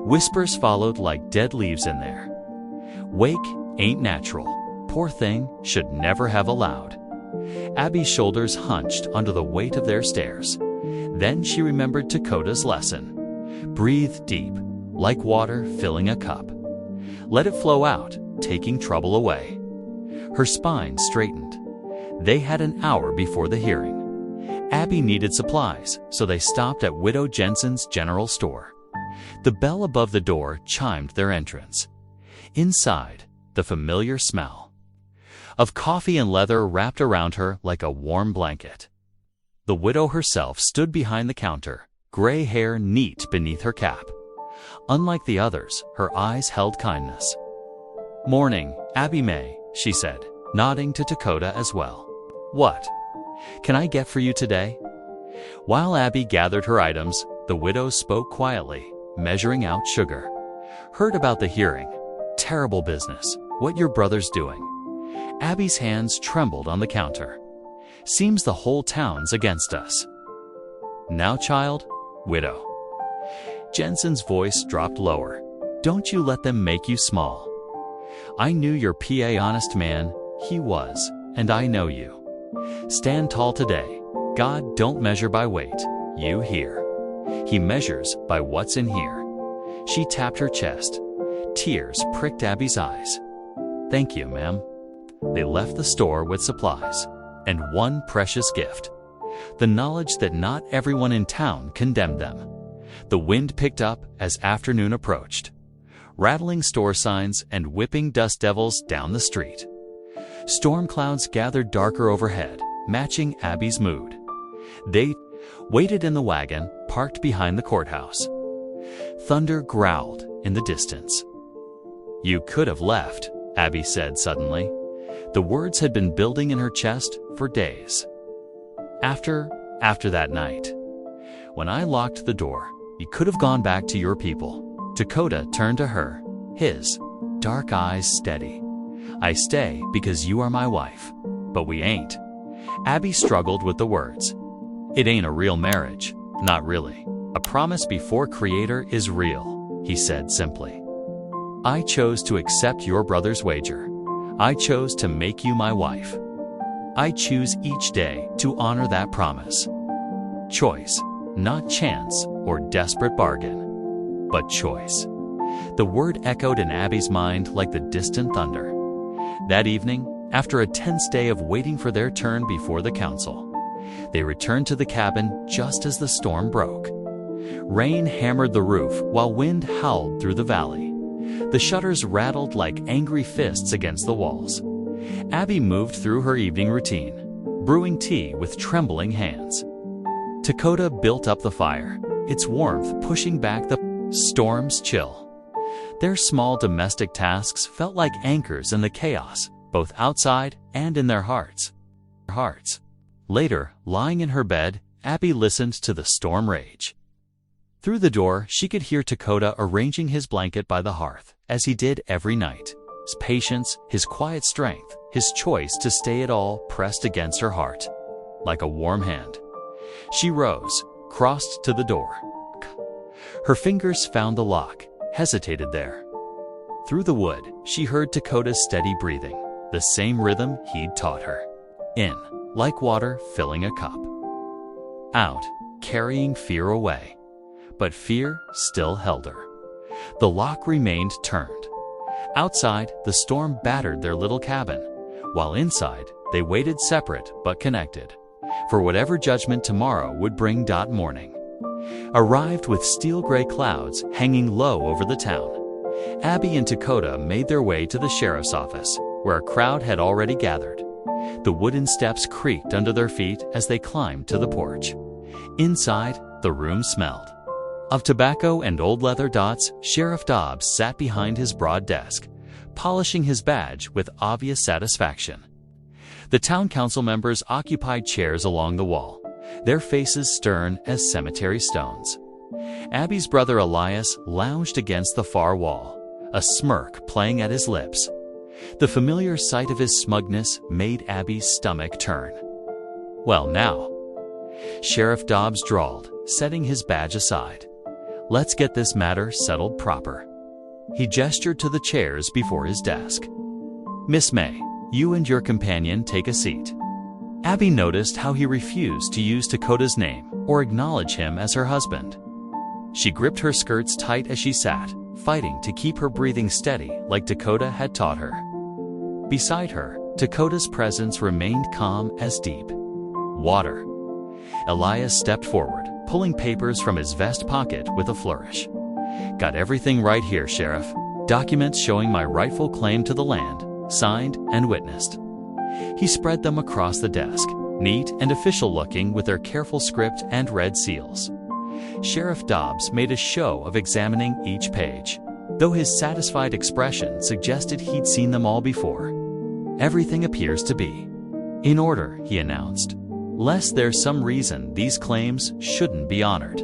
Whispers followed like dead leaves in there. "Wake ain't natural. Poor thing should never have allowed." Abby's shoulders hunched under the weight of their stares. Then she remembered Dakota's lesson. Breathe deep, like water filling a cup. Let it flow out, taking trouble away. Her spine straightened. They had an hour before the hearing. Abby needed supplies, so they stopped at Widow Jensen's general store. The bell above the door chimed their entrance. Inside, the familiar smell of coffee and leather wrapped around her like a warm blanket. The widow herself stood behind the counter, gray hair neat beneath her cap. Unlike the others, her eyes held kindness. "Morning, Abby May," she said, nodding to Dakota as well. "What can I get for you today?" While Abby gathered her items, the widow spoke quietly, measuring out sugar. "Heard about the hearing. Terrible business. What your brother's doing?" Abby's hands trembled on the counter. "Seems the whole town's against us." "Now, child?" "Widow." Jensen's voice dropped lower. "Don't you let them make you small. I knew your PA honest man, he was, and I know you. Stand tall today. God don't measure by weight, you hear. He measures by what's in here." She tapped her chest. Tears pricked Abby's eyes. "Thank you, ma'am." They left the store with supplies, and one precious gift: the knowledge that not everyone in town condemned them. The wind picked up as afternoon approached, rattling store signs and whipping dust devils down the street. Storm clouds gathered darker overhead, matching Abby's mood. They waited in the wagon parked behind the courthouse. Thunder growled in the distance. "You could have left," Abby said suddenly. The words had been building in her chest for days. After that night, when I locked the door, you could have gone back to your people." Dakota turned to her, his dark eyes steady. I stay because you are my wife. But we ain't. Abby struggled with the words. It ain't a real marriage. Not really. A promise before Creator is real, he said simply. I chose to accept your brother's wager. I chose to make you my wife. I choose each day to honor that promise. Choice, not chance or desperate bargain, but choice. The word echoed in Abby's mind like the distant thunder. That evening, after a tense day of waiting for their turn before the council, they returned to the cabin just as the storm broke. Rain hammered the roof while wind howled through the valley. The shutters rattled like angry fists against the walls. Abby moved through her evening routine, brewing tea with trembling hands. Dakota built up the fire, its warmth pushing back the storm's chill. Their small domestic tasks felt like anchors in the chaos, both outside and in their hearts. Later, lying in her bed, Abby listened to the storm rage. Through the door, she could hear Dakota arranging his blanket by the hearth, as he did every night. His patience, his quiet strength, his choice to stay it all pressed against her heart, like a warm hand. She rose, crossed to the door. Her fingers found the lock, hesitated there. Through the wood, she heard Dakota's steady breathing, the same rhythm he'd taught her. In, like water filling a cup. Out, carrying fear away. But fear still held her. The lock remained turned. Outside, the storm battered their little cabin, while inside, they waited separate but connected, for whatever judgment tomorrow would bring. Morning arrived with steel-gray clouds hanging low over the town. Abby and Dakota made their way to the sheriff's office, where a crowd had already gathered. The wooden steps creaked under their feet as they climbed to the porch. Inside, the room smelled of tobacco and old leather dots. Sheriff Dobbs sat behind his broad desk, polishing his badge with obvious satisfaction. The town council members occupied chairs along the wall, their faces stern as cemetery stones. Abby's brother Elias lounged against the far wall, a smirk playing at his lips. The familiar sight of his smugness made Abby's stomach turn. Well now, Sheriff Dobbs drawled, setting his badge aside. Let's get this matter settled proper. He gestured to the chairs before his desk. Miss May, you and your companion take a seat. Abby noticed how he refused to use Dakota's name or acknowledge him as her husband. She gripped her skirts tight as she sat, fighting to keep her breathing steady like Dakota had taught her. Beside her, Dakota's presence remained calm as deep water. Elias stepped forward, pulling papers from his vest pocket with a flourish. Got everything right here, Sheriff. Documents showing my rightful claim to the land, signed and witnessed. He spread them across the desk, neat and official-looking with their careful script and red seals. Sheriff Dobbs made a show of examining each page, though his satisfied expression suggested he'd seen them all before. Everything appears to be in order, he announced, lest there's some reason these claims shouldn't be honored.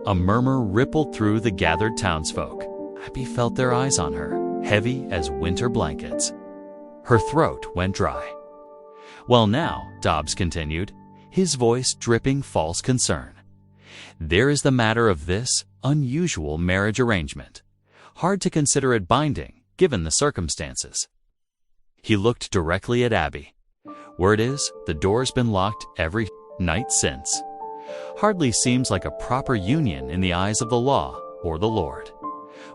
A murmur rippled through the gathered townsfolk. Abby felt their eyes on her, heavy as winter blankets. Her throat went dry. Well now, Dobbs continued, his voice dripping false concern. There is the matter of this unusual marriage arrangement. Hard to consider it binding, given the circumstances. He looked directly at Abby. Word is, the door's been locked every night since. Hardly seems like a proper union in the eyes of the law or the Lord.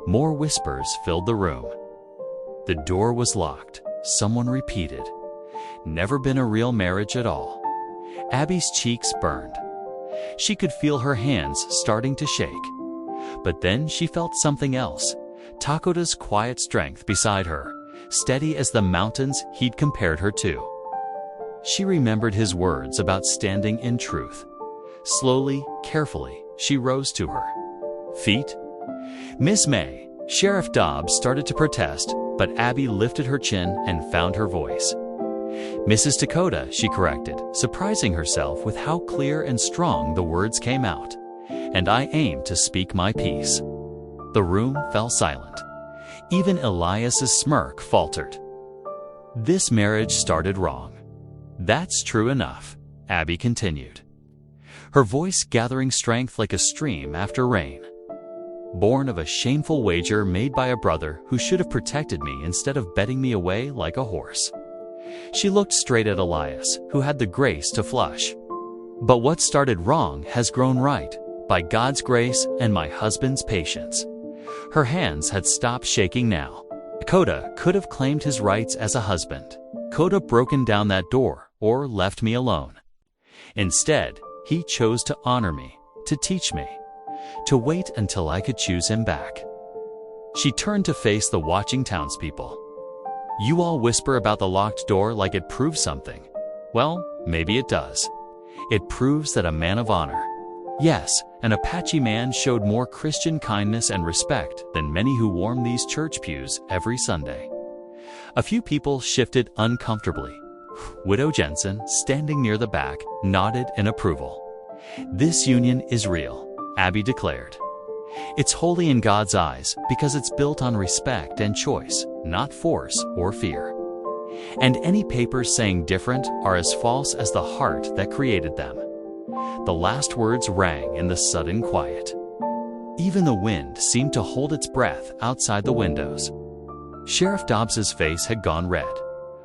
More whispers filled the room. The door was locked, someone repeated. Never been a real marriage at all. Abby's cheeks burned. She could feel her hands starting to shake. But then she felt something else. Dakota's quiet strength beside her, steady as the mountains he'd compared her to. She remembered his words about standing in truth. Slowly, carefully, she rose to her feet. Miss May, Sheriff Dobbs started to protest, but Abby lifted her chin and found her voice. Mrs. Dakota, she corrected, surprising herself with how clear and strong the words came out. And I aim to speak my piece. The room fell silent. Even Elias's smirk faltered. This marriage started wrong. That's true enough, Abby continued, her voice gathering strength like a stream after rain. Born of a shameful wager made by a brother who should have protected me instead of betting me away like a horse. She looked straight at Elias, who had the grace to flush. But what started wrong has grown right, by God's grace and my husband's patience. Her hands had stopped shaking now. Dakota could have claimed his rights as a husband, could have broken down that door or left me alone. Instead, he chose to honor me, to teach me, to wait until I could choose him back. She turned to face the watching townspeople. You all whisper about the locked door like it proves something. Well, maybe it does. It proves that a man of honor, yes, an Apache man, showed more Christian kindness and respect than many who warm these church pews every Sunday. A few people shifted uncomfortably. Widow Jensen, standing near the back, nodded in approval. This union is real, Abby declared. It's holy in God's eyes because it's built on respect and choice, not force or fear. And any papers saying different are as false as the heart that created them. The last words rang in the sudden quiet. Even the wind seemed to hold its breath outside the windows. Sheriff Dobbs's face had gone red,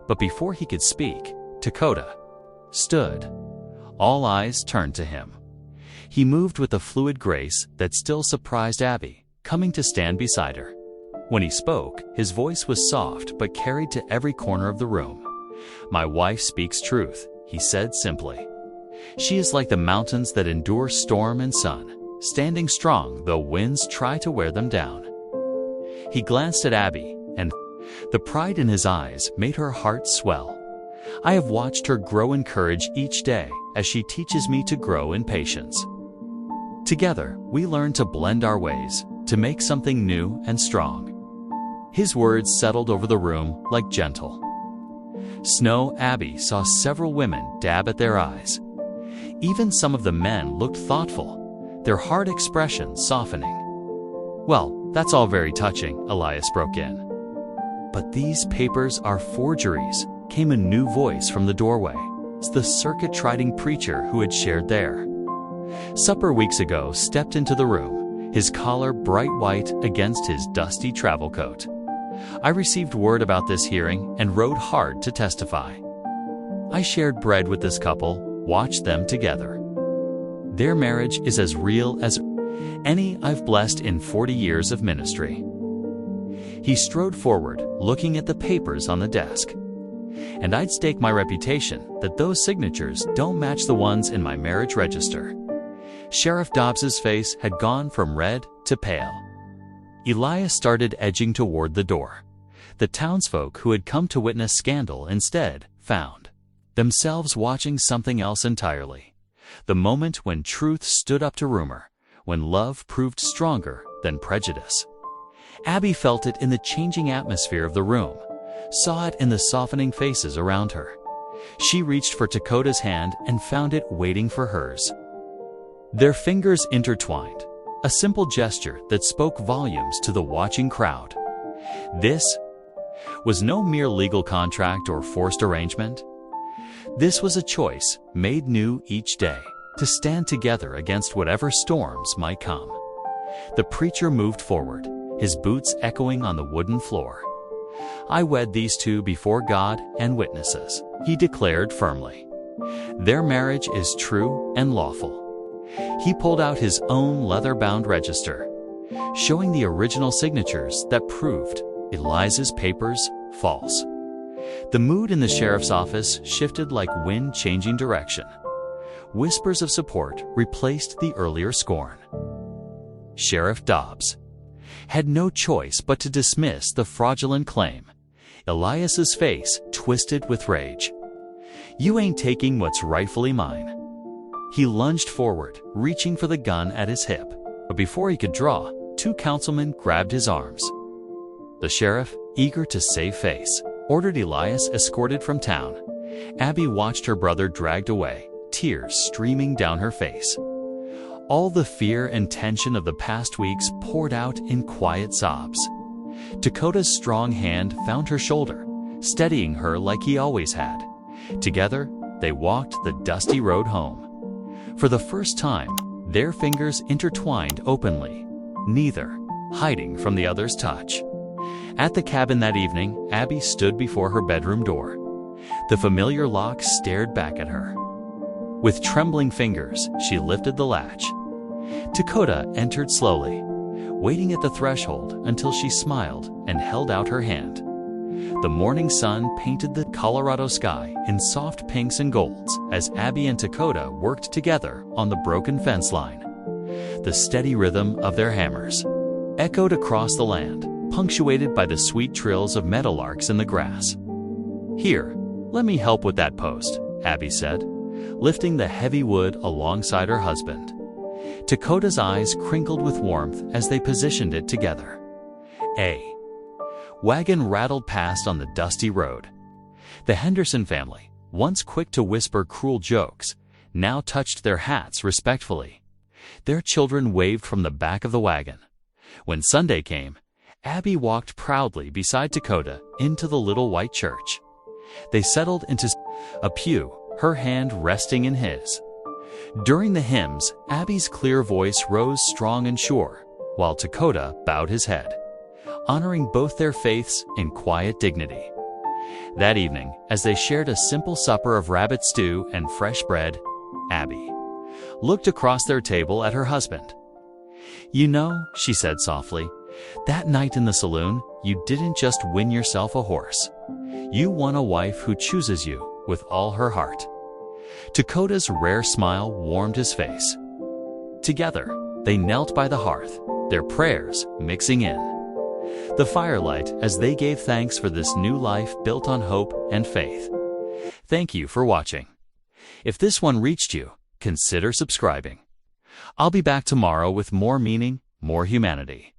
but before he could speak, Dakota stood. All eyes turned to him. He moved with a fluid grace that still surprised Abby, coming to stand beside her. When he spoke, his voice was soft but carried to every corner of the room. My wife speaks truth, he said simply. She is like the mountains that endure storm and sun, standing strong though winds try to wear them down. He glanced at Abby, and the pride in his eyes made her heart swell. I have watched her grow in courage each day as she teaches me to grow in patience. Together, we learn to blend our ways, to make something new and strong. His words settled over the room like gentle snow. Abby saw several women dab at their eyes. Even some of the men looked thoughtful, their hard expressions softening. Well, that's all very touching, Elias broke in. But these papers are forgeries, came a new voice from the doorway. It's the circuit-riding preacher who had shared there. Supper weeks ago stepped into the room, his collar bright white against his dusty travel coat. I received word about this hearing and rode hard to testify. I shared bread with this couple, watched them together. Their marriage is as real as any I've blessed in 40 years of ministry. He strode forward, looking at the papers on the desk. And I'd stake my reputation that those signatures don't match the ones in my marriage register. Sheriff Dobbs's face had gone from red to pale. Elias started edging toward the door. The townsfolk who had come to witness scandal instead found themselves watching something else entirely. The moment when truth stood up to rumor, when love proved stronger than prejudice. Abby felt it in the changing atmosphere of the room, saw it in the softening faces around her. She reached for Dakota's hand and found it waiting for hers. Their fingers intertwined, a simple gesture that spoke volumes to the watching crowd. This was no mere legal contract or forced arrangement. This was a choice, made new each day, to stand together against whatever storms might come. The preacher moved forward, his boots echoing on the wooden floor. I wed these two before God and witnesses, he declared firmly. Their marriage is true and lawful. He pulled out his own leather-bound register, showing the original signatures that proved Eliza's papers false. The mood in the sheriff's office shifted like wind changing direction. Whispers of support replaced the earlier scorn. Sheriff Dobbs had no choice but to dismiss the fraudulent claim. Elias's face twisted with rage. You ain't taking what's rightfully mine. He lunged forward, reaching for the gun at his hip. But before he could draw, two councilmen grabbed his arms. The sheriff, eager to save face, ordered Elias escorted from town. Abby watched her brother dragged away, tears streaming down her face. All the fear and tension of the past weeks poured out in quiet sobs. Dakota's strong hand found her shoulder, steadying her like he always had. Together, they walked the dusty road home. For the first time, their fingers intertwined openly, neither hiding from the other's touch. At the cabin that evening, Abby stood before her bedroom door. The familiar lock stared back at her. With trembling fingers, she lifted the latch. Dakota entered slowly, waiting at the threshold until she smiled and held out her hand. The morning sun painted the Colorado sky in soft pinks and golds as Abby and Dakota worked together on the broken fence line. The steady rhythm of their hammers echoed across the land, punctuated by the sweet trills of meadowlarks in the grass. "Here, let me help with that post," Abby said, lifting the heavy wood alongside her husband. Dakota's eyes crinkled with warmth as they positioned it together. A wagon rattled past on the dusty road. The Henderson family, once quick to whisper cruel jokes, now touched their hats respectfully. Their children waved from the back of the wagon. When Sunday came, Abby walked proudly beside Dakota into the little white church. They settled into a pew, her hand resting in his. During the hymns, Abby's clear voice rose strong and sure, while Dakota bowed his head, honoring both their faiths in quiet dignity. That evening, as they shared a simple supper of rabbit stew and fresh bread, Abby looked across their table at her husband. "You know," she said softly, "that night in the saloon, you didn't just win yourself a horse. You won a wife who chooses you with all her heart." Dakota's rare smile warmed his face. Together, they knelt by the hearth, their prayers mixing in the firelight as they gave thanks for this new life built on hope and faith. Thank you for watching. If this one reached you, consider subscribing. I'll be back tomorrow with more meaning, more humanity.